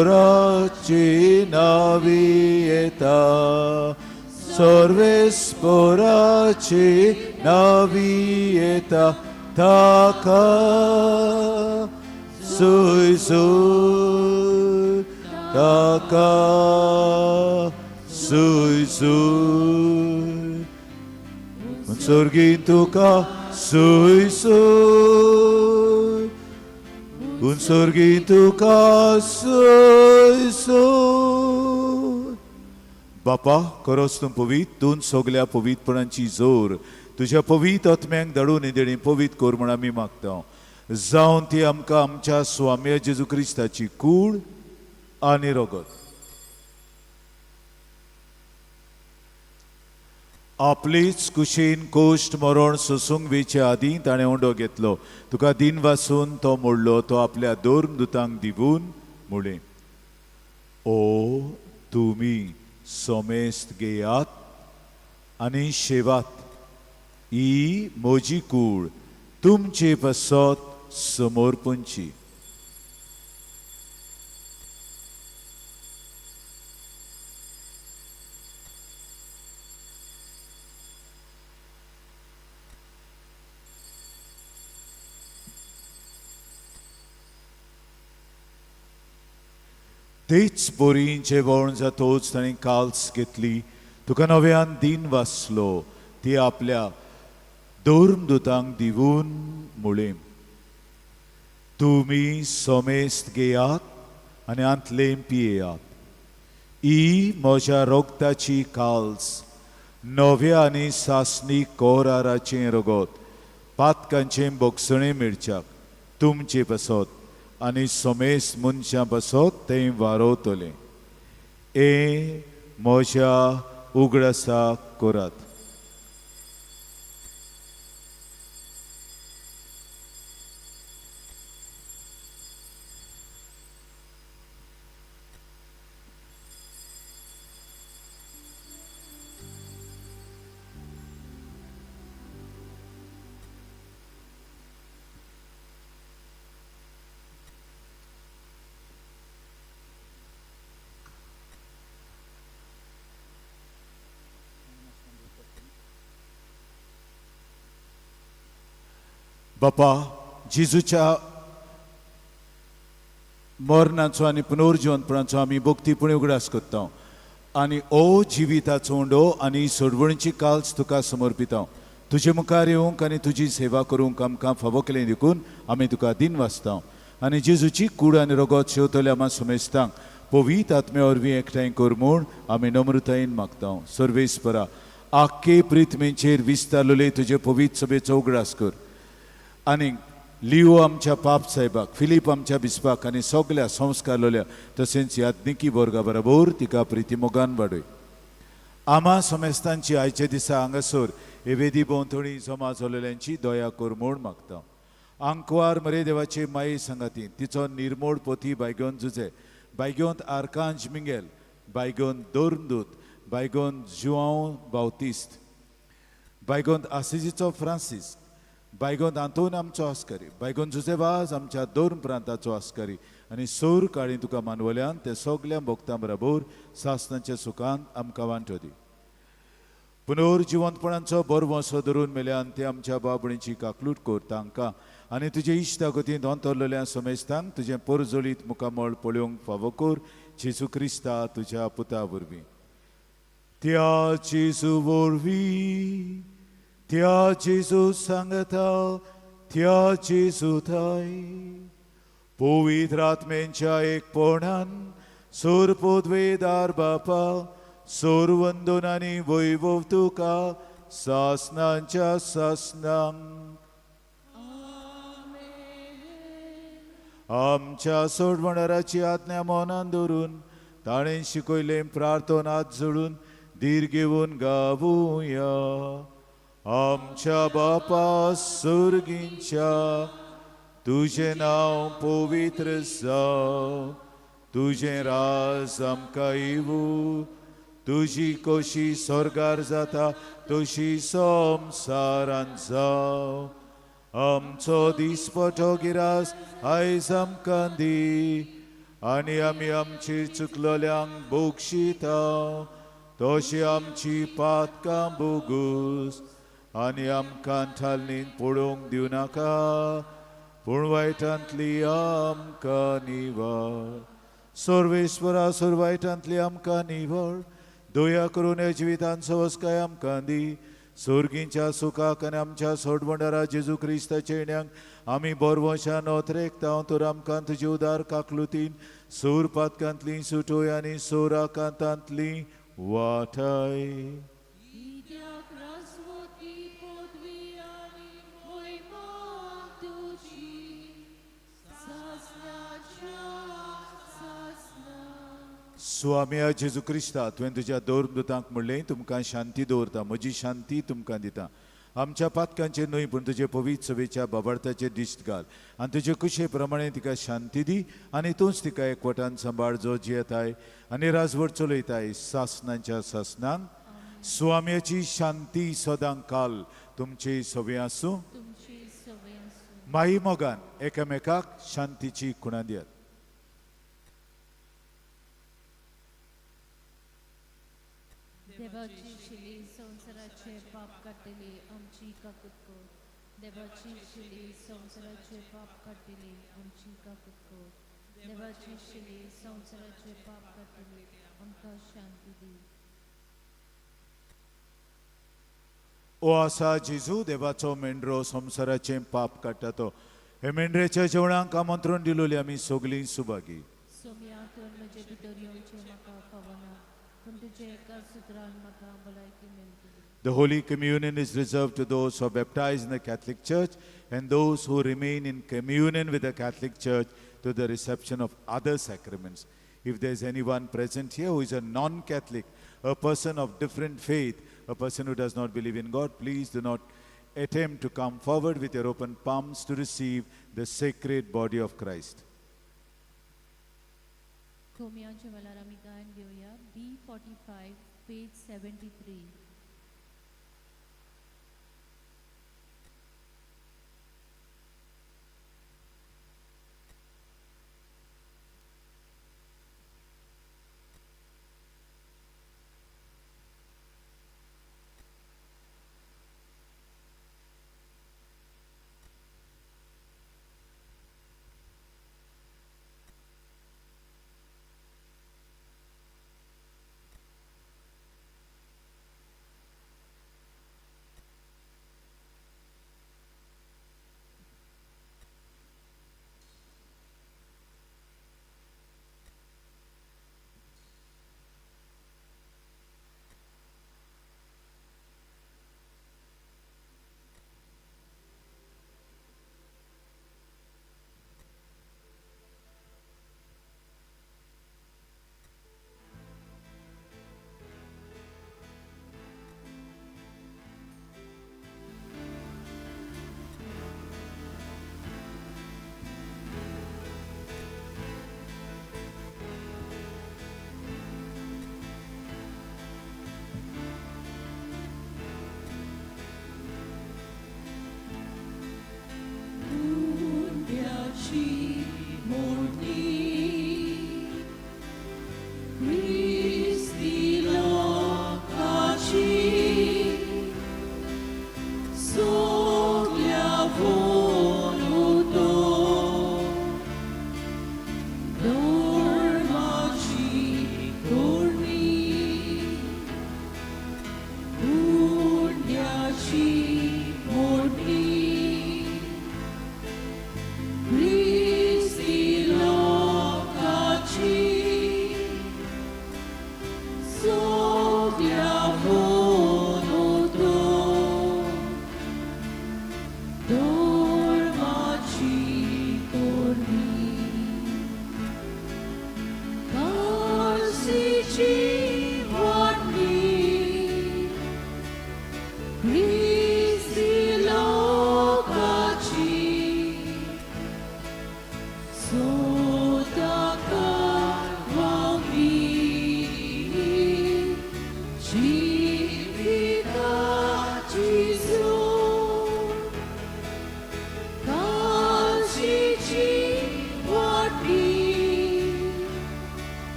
नावी येता सर्वेस्पराची नावी येता ताका जैसर ताका जैसर उत्सर्गी तुका जैसर उत्सर्गी तुका जैसर बापा खरोच तूं पवित्र तूं सगल्या पवित्रपणांची जोर तुझ्या पवित्र आत्म्यांक धाडून देणी पवित्र कोर म्हण आमी मागता जावन ती आमकां आमच्या स्वामी जेजू क्रिस्ताची कूड आनी रगत आपलीच कुशीन कोश्ट मरण सोसूंक वेचे आदीं ताणें ओंडो घेतलो तुका दिन वासून तो मोडलो तो आपल्या दोन दुतांक दिवून मुळे ओ तुमी सोमेस्त घेयात आनी शेवात ही म्हजी कूड तुमचे बसत समोरपणची तेच बोरी जेवण जातोच ताणें काल्स घेतली तुका नव्यान दिन वाचलो ती आपल्या दोन दुतांक दिवून मुळे तुमी सोमेस्त घेयात आनी आंतलें पियेयात ही म्हज्या रोगताची काल्स नव्या आनी सासणी कोराराचें रगत पातकांचें बोगसणें मिरच्याक तुमचे बसत आनी सोमेस्त मनशां बसत तें वारोतलें ए म्हज्या उगडासाक कोरात बापा जेजूच्या मरणाचो आनी पुनर्जीवनपणाचो आमी भक्तीपणे उगडास करता आनी ओ जिविताचो उंडो आनी सोडवणीची काल्स तुका समर्पिता तुजे मुखार येवंक आनी तुजी सेवा करूंक आमकां फावो केलें देखून आमी तुका दिन वाचता आनी जेजूची कूड आनी रगत शेवतले आमा समेस्तांक पवित आत्मे वरवीं एकठांय कर म्हूण आमी नम्रतायेन मागता सर्वेस्परा आख्खे प्रितमेचेर विस्तारलेले तुजे पवित सभेचो उगडास कर आनी लिओ आमच्या पाप साहेबाक फिलीप आमच्या बिस्पाक आनी सगल्या संस्कारलोल्या तशेंच याज्ञिकी वर्गा बरोबर तिका प्रिती मोगान वाडय आमा समेस्तांची आयच्या दिसा हांगासर हे वेदी भोंवतणी जमा जाल्ल्यांची दया कर म्हूण मागता आंकवार मरे देवाचे माये सांगाती तिचो निर्मोळ पोथी बायगोन जुजे बायगोंत आर्कांज मिंगेल बायगोंत दोर्नदूत बायगोंत जुआंव बावतिस्त बायगोंत आसिजीचो फ्रांसीस बायगोंत आंतोन आमचो आस्कारी बायगोंत जुजेबाज आमच्या दोन प्रांताचो आस्कारी आनी सोर काळी तुका मानवल्यान ते सगल्या भक्तां बरोबर सासणाच्या सुखांत आमकां वांटो दी पुनर्जिवंतपणाचो बरो वसो धरून मेल्यान ते आमच्या बाबणीची काकलूट कर तांकां आनी तुजे इश्टा गतींत अंतरलेल्या समेस्तांक तुजें परजोलीत मुखामळ पळोवंक फावो कर जेजू क्रिस्ता तुज्या पुता वरवीं त्या जेजू वरवीं त्या जेजू सांगता त्या जेजू थंय पवित्र आत्मेच्या एकपणान सोर पोदवेदार बापा सोर वंदन आनी वैभव तुका सासनांच्या सासनांक आमच्या सोडवणाराची आज्ञा मनान दवरून ताणें शिकयलें प्रार्थना हात जोडून धीर घेवन गावुया आमच्या बापा सुर्गींच्या तुझें नांव पवित्र जावं तुझें राज आमकां येवूं तुजी कशी स्वर्गार जाता तशी संवसारांत जावं आमचो दिसपटो गिरास आयज आमकां दी आनी आमी आमची चुकलोल्यांक बोगशिता तशी आमची पातकां बोगूस आनी आमकां थालनीन पडोवंक दिवं नाका पूण वायटांतली आमकां निवळ सर्वेस्वरा सोर वायटांतली आमकां निवळ दया करून हे जिवितांत सवस्काय आमकां दी सोर्गींच्या सुखाक आनी आमच्या सोडवणारा जेजू क्रिस्ताचे येण्याक आमी बोरवशान ओतरेकता तर आमकां तुजी उदार काकलुतीन सोर पातकांतली सुटोय आनी सोर आकांतांतली वाटाय स्वामी जेजू क्रिस्ता तुवें तुज्या दोरदूतांक म्हणलें तुमकां शांती दवरता म्हजी शांती तुमकां दिता आमच्या पातकांचेर न्हय पूण तुजे पवित्र सभेच्या बाबार्थाचेर दिश्ट घाल आनी तुजे कुशे प्रमाणे तिका शांती दी आनी तूंच तिका एकवटान सांबाळ जो जियेताय आनी राजवट चलयताय सासनांच्या सासनांक स्वाम्याची शांती सदां काल तुमचे सवे आसूं माई मोगान एकामेकाक शांतीची खुणां दियात देवाची शिली संवसाराचे पाप काडटली आमची काकूत कर देवाची शिली संवसाराचे पाप काडटली आमची काकूत कर देवाची शिली संवसाराचे पाप काडटली आमकां शांती दी ओ आसा जेजू देवाचो मेंढरो संवसाराचे पाप काडटा तो हे मेंढरेच्या जेवणाक आमंत्रण दिलोली आमी सगळीं सुभागी सोम्यातून म्हजे भितर येवचें म्हाका फावना पूण तुजे एका सुत्रान म्हाका भलायकी मेळटली The Holy Communion is reserved to those who are baptized in the Catholic Church and those who remain in communion with the Catholic Church to the reception of other sacraments. If there is anyone present here who is a non-Catholic, a person of different faith, a person who does not believe in God, please do not attempt to come forward with your open palms to receive the sacred body of Christ. खोम्याच्या वेळार आमी गायन घेवया B45 page 73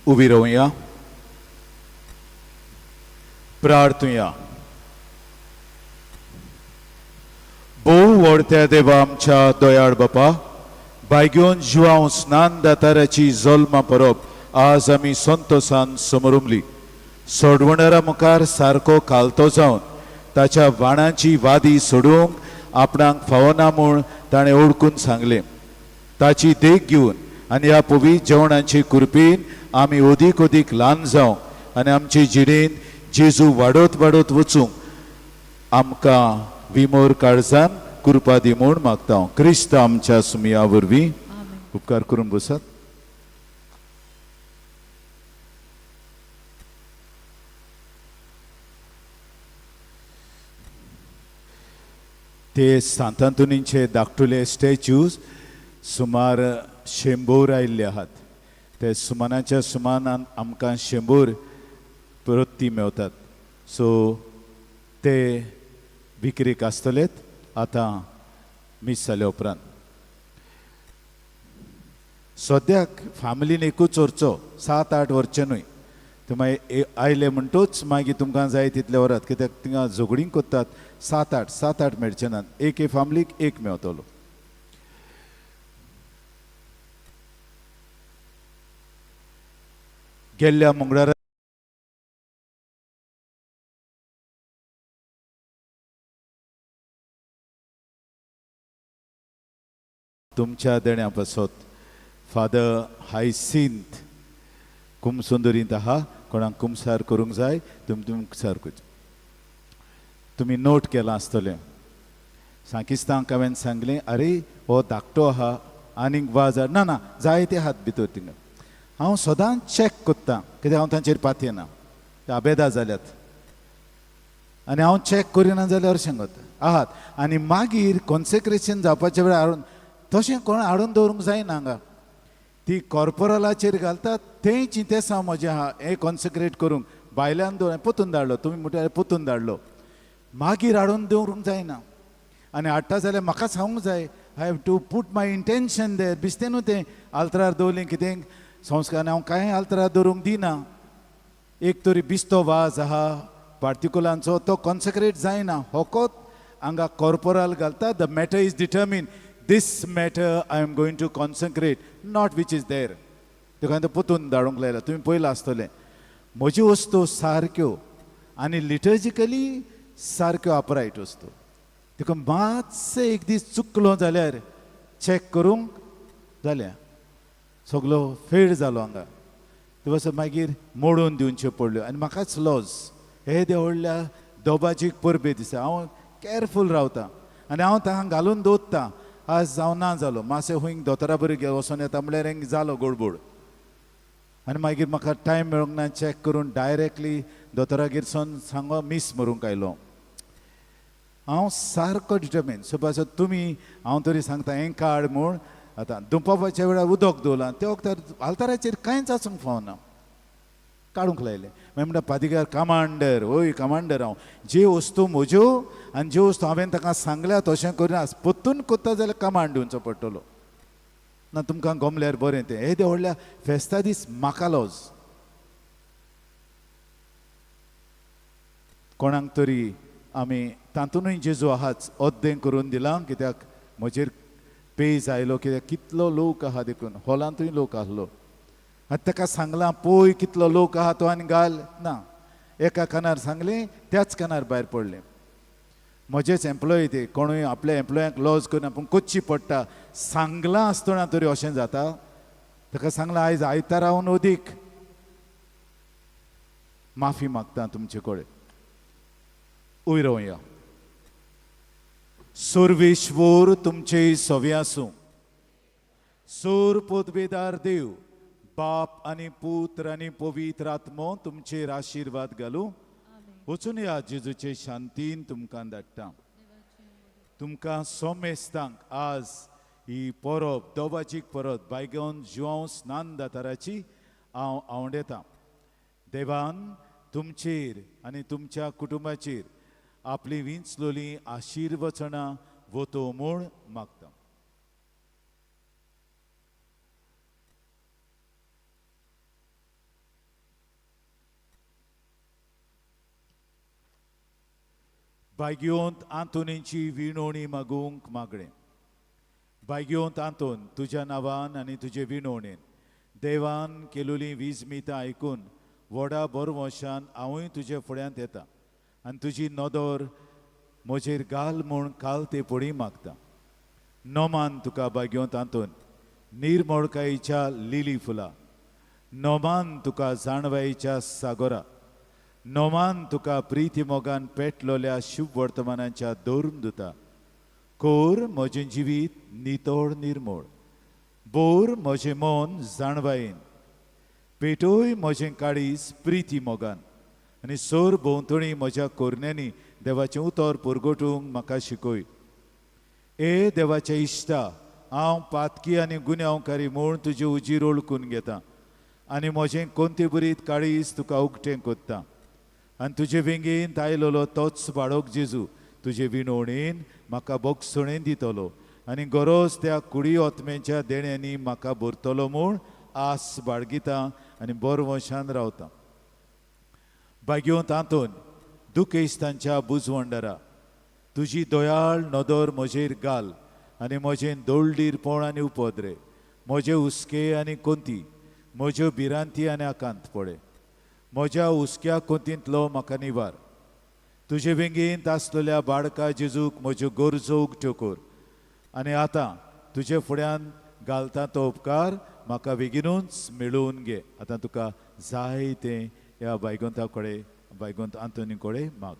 उभी राहूया, प्रार्थूया. भोव व्हडत्या देवा आमच्या दोयाळ बापा, बायग्योन जिवांव स्नान दाताराची जल्मा परब आज आमी संतोषान समरुमली. सोडवणारा मुखार सारको खालतो जावन ताच्या वाणाची वादी सोडूंक आपणाक फावना म्हूण ताणें ओळखून सांगलें. ताची देख घेवन आनी ह्या पवित्र जेवणाची कुरपीन आमी ओदीक ओदीक ल्हान जावं आनी आमचे जिणेंत जेजू वाडत वाडत वचूंक आमकां विमोर काळजान कृपा दी म्हूण मागता. क्रिस्त आमच्या सुमया वरवीं उपकार करून बसात. ते सांत आंतोनीचे धाकटुले स्टॅच्यूज सुमार 100 आयिल्ले आहात. ते सुमानाच्या सुमानान आमकां 100 प्रती मेवतात. सो ते विक्रीक आसतलेत आतां मीस जाले उपरांत. सद्याक फॅमिलीन एकूच व्हरचो, 7-8 व्हरचे न्हय. ते मागीर आयले म्हणटूच मागीर तुमकां जाय तितले व्हरात, कित्याक थिंगा झगडीं कोत्तात. 7-8 मेळचे नात. एक फॅमिलीक एक मेवतलो. गेल्ल्या मंगळारा तुमच्या देण्या पासत फादर हायसिंथ कुमसुंदरींत आहा. कोणाक कुमसार करूंक जाय कुमसार करचें. तुमी नोट केलां आसतलें. सांकिस्तांक हांवें सांगलें, अरे हो धाकटो आहा आनीक वाज ना जायते आहात भितर थिंगा. हांव सदांच चॅक कोत्तां, कित्याक हांव तांचेर पातयेना. ते आबेदा जाल्यात आनी हांव चॅक करिना जाल्यार अशें कोत्ता आहात. आनी मागीर कॉन्सेक्रेशन जावपाच्या वेळार हाडून तशें कोण हाडून दवरूंक जायना हांगा. ती कॉर्पोरलाचेर घालतात तें चिंतेसांव म्हजें आहा हें कॉन्सेक्रेट करूंक. भायल्यान दवर पोतून धाडलो, तुमी म्हणटा पोतून धाडलो, मागीर हाडून दवरूंक जायना. आनी हाडटा जाल्यार म्हाका सांगूंक जाय, I have to put my intention there. बिस्तें न्हू तें आल्तरार दवरलें कितें संस्कार. हांव कांय आल्तरार दवरूंक दिना. एक तरी बिस्तो वाज आहा पार्टिकुलांचो, तो कॉन्सेक्रेट जायना. होकोत हांगा कॉर्पोरल घालता. The matter is determine. This matter I am going to consecrate, not which is there. तेका तो पोतून धाडूंक लायला. तुमी पळयलां आसतलें. म्हज्यो वस्तू सारक्यो आनी लिटर्जिकली सारक्यो अपरायट वस्तू. तुका मातसो एक दीस चुकलो जाल्यार चॅक करूंक जाल्या सगलो फेड जालो हांगा. दिवस मागीर मोडून दिवच्यो पडल्यो आनी म्हाकाच लॉस. हे देवळ्या दोबाचीक परबे दिसा हांव कॅरफूल रावतां आनी हांव तांकां घालून दवरतां. आज जावं ना जालो, मातशें खूंय दोतोरा बरी वचोन येता म्हळ्यार हेंक जालो गडबड. आनी मागीर म्हाका टायम मेळोंक ना चॅक करून डायरेक्टली दोतोरागेर सोन सांगो मीस मारूंक आयलो. हांव सारको डिटर्मीन. सपोज तुमी हांव तरी सांगता हें काड म्हूण. आतां दुपारच्या वेळार उदक दवरलां ते वखदार आल्ताराचेर कांयच आसूंक फावना. काडूंक लायलें. मागीर म्हणटा पादिगार कमांडर, ओय कमांडर, हांव जे वस्तू म्हज्यो आनी ज्यो वस्तू हांवें ताका सांगल्या तशें करिना. पोत्तून कोत्ता जाल्यार कमांड दिवचो पडटलो. ना तुमकां गमल्यार बरें तें. हे देवळ्या फेस्ता दीस म्हाका लॉज. कोणाक तरी आमी तातूंनय जेजू आहाच अद्दें करून दिलां. कित्याक म्हजेर पेज आयलो, कित्याक कितलो लोक आहा देखून. हॉलांतूय लोक आहलो. आतां ताका सांगलां पळय कितलो लोक आहा तो आनी घाल. ना, एका कानार सांगलें त्याच कानार भायर पडलें. म्हजेच एम्प्लॉय ते कोणूय आपल्या एम्प्लॉयांक लॉज करून पूण कोच्ची पडटा. सांगलां आसतना तरी अशें जाता. ताका सांगलां आयज आयतार रावन अदीक माफी मागता तुमचे कडेन. उय रावया. सर्वेश्वर तुमचे सवे आसूं. सोर पोदवेदार देव बाप आनी पुत्र आनी पवित्र आत्मो तुमचेर आशिर्वाद घालूं. वचून या जेजूचे शांतीन तुमकां धाडटा. तुमकां सोमेस्तांक आज ही परब दोबाचीक परब बायगोन जिवांव स्नान दाताराची हांव आवडेतां. देवान तुमचेर आनी तुमच्या कुटुंबाचेर आपली विंचलोली आशिर्वचनां वतो म्हूण मागता. बायगियोंत आंतोनीची विणवणी मागूंक मागणें. बायगियोंत आंतोन तुज्या नांवान आनी तुजे विणवणेन देवान केलोली वीजमितां आयकून व्हडा बरवशान हांवूय तुजे फुड्यांत येता आनी तुजी नदर म्हजेर घाल म्हूण काल ते पडी मागता. नोमान तुका बायगियोंत आंतोन निर्मळकायेच्या लिली फुलां. नोमान तुका जाणवायेच्या सागोरा. नोमान तुका प्रिती मोगान पेटलोल्या शुभ वर्तमानाच्या दौरून दिता. कोर म्हजें जिवीत नितोळ निर्मळ. बोर म्हजें मन जाणवायेन. पेटोय म्हजें काळीज प्रिती मोगान. आनी सोर भोंवतणी म्हज्या कोरण्यांनी देवाचें उतर पुरगोटूंक म्हाका शिकय. ए देवाच्या इश्टा हांव पातकी आनी गुन्यांवकारी म्हूण तुजे उजीर ओळखून घेता आनी म्हजें कोणते बरीत काळीज तुका उक्तें कोत्ता आनी तुजे वेंगेंत आयलोलो तोच बाळोक जेजू तुजे विणवणेन म्हाका बोगसणें दितलो आनी गरज त्या कुडी ओतमेच्या देण्यांनी म्हाका भरतलो म्हूण आस बाळगिता आनी बरो वशान रावता. भाग्यो तांतून दुखेस्तांच्या बुजवंडरा तुजी दोयाळ नदर म्हजेर घाल आनी म्हजें दोळडीरपण आनी उपद्रे म्हजे हुस्के आनी कोंती म्हज्यो भिरांती आनी आकांत पडे म्हज्या हुस्क्या कोंतींतलो म्हाका निवार. तुजे वेंगेंत आसलेल्या बाळका जेजूक म्हज्यो गरजो उक्त्यो कर आनी आतां तुजे फुड्यान घालता तो उपकार म्हाका बेगीनूच मेळोवन घे. आतां तुका जाय तें ह्या भायगोंता कडेन भायगोंत आंतोनी कडेन माग.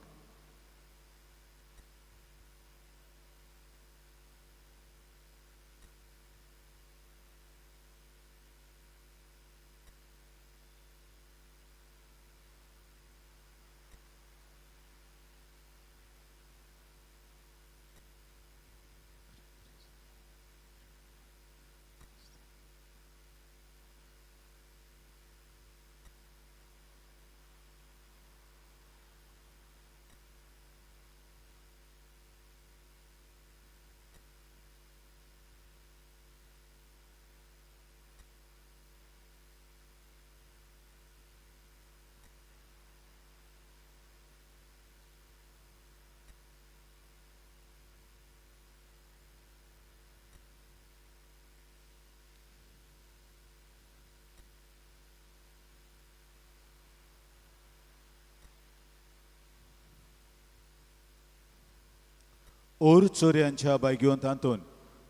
ओर चोरयांच्या बायग्योंतांतून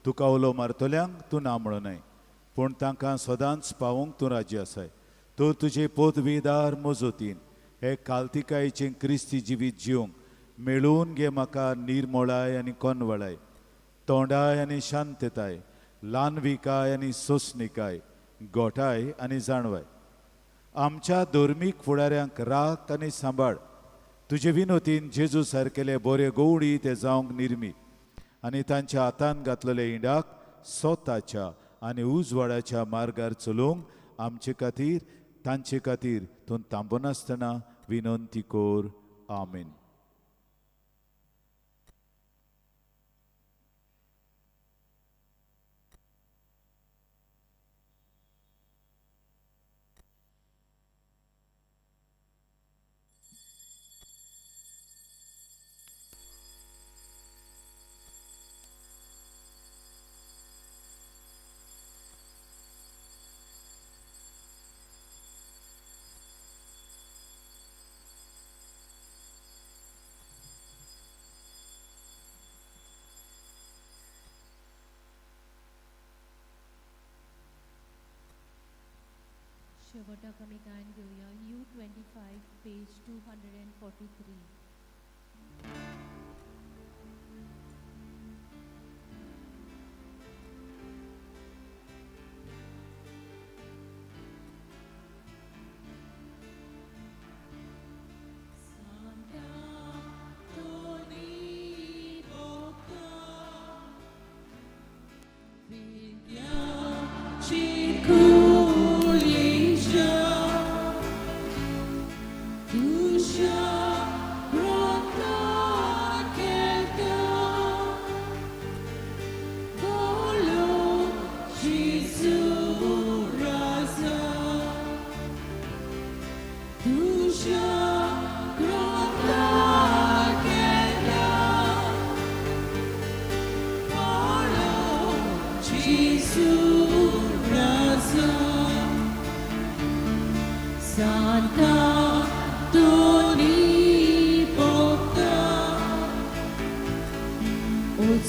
तुका उलो मारतल्यांक तूं ना म्हणून पूण तांकां सदांच पावोवंक तूं राजी आसाय. तूं तुजे पोतवेदार मोजोतीन हे काल्तिकायेचें क्रिस्ती जिवीत जिवंक मेळून घे म्हाका निर्मळाय आनी कोनवळाय, तोंडाय आनी शांतताय, ल्हानविकाय आनी सोंसणिकाय, गोठाय आनी जाणवाय. आमच्या धर्मीक फुडाऱ्यांक राख आनी सांबाळ. तुजे विनोतीन जेजू सारकेले बरे गवडी ते जावंक निर्मी आनी तांच्या हातान घातलेले इंडाक सोताच्या आनी उजवाडाच्या मार्गार चलोवंक आमचे खातीर तांचे खातीर तूं थांबनासतना विनंती कोर. आमीन. शेवटाक आमी गायन घेवया U25 पेज 243.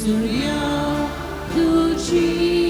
Surya, Tuji.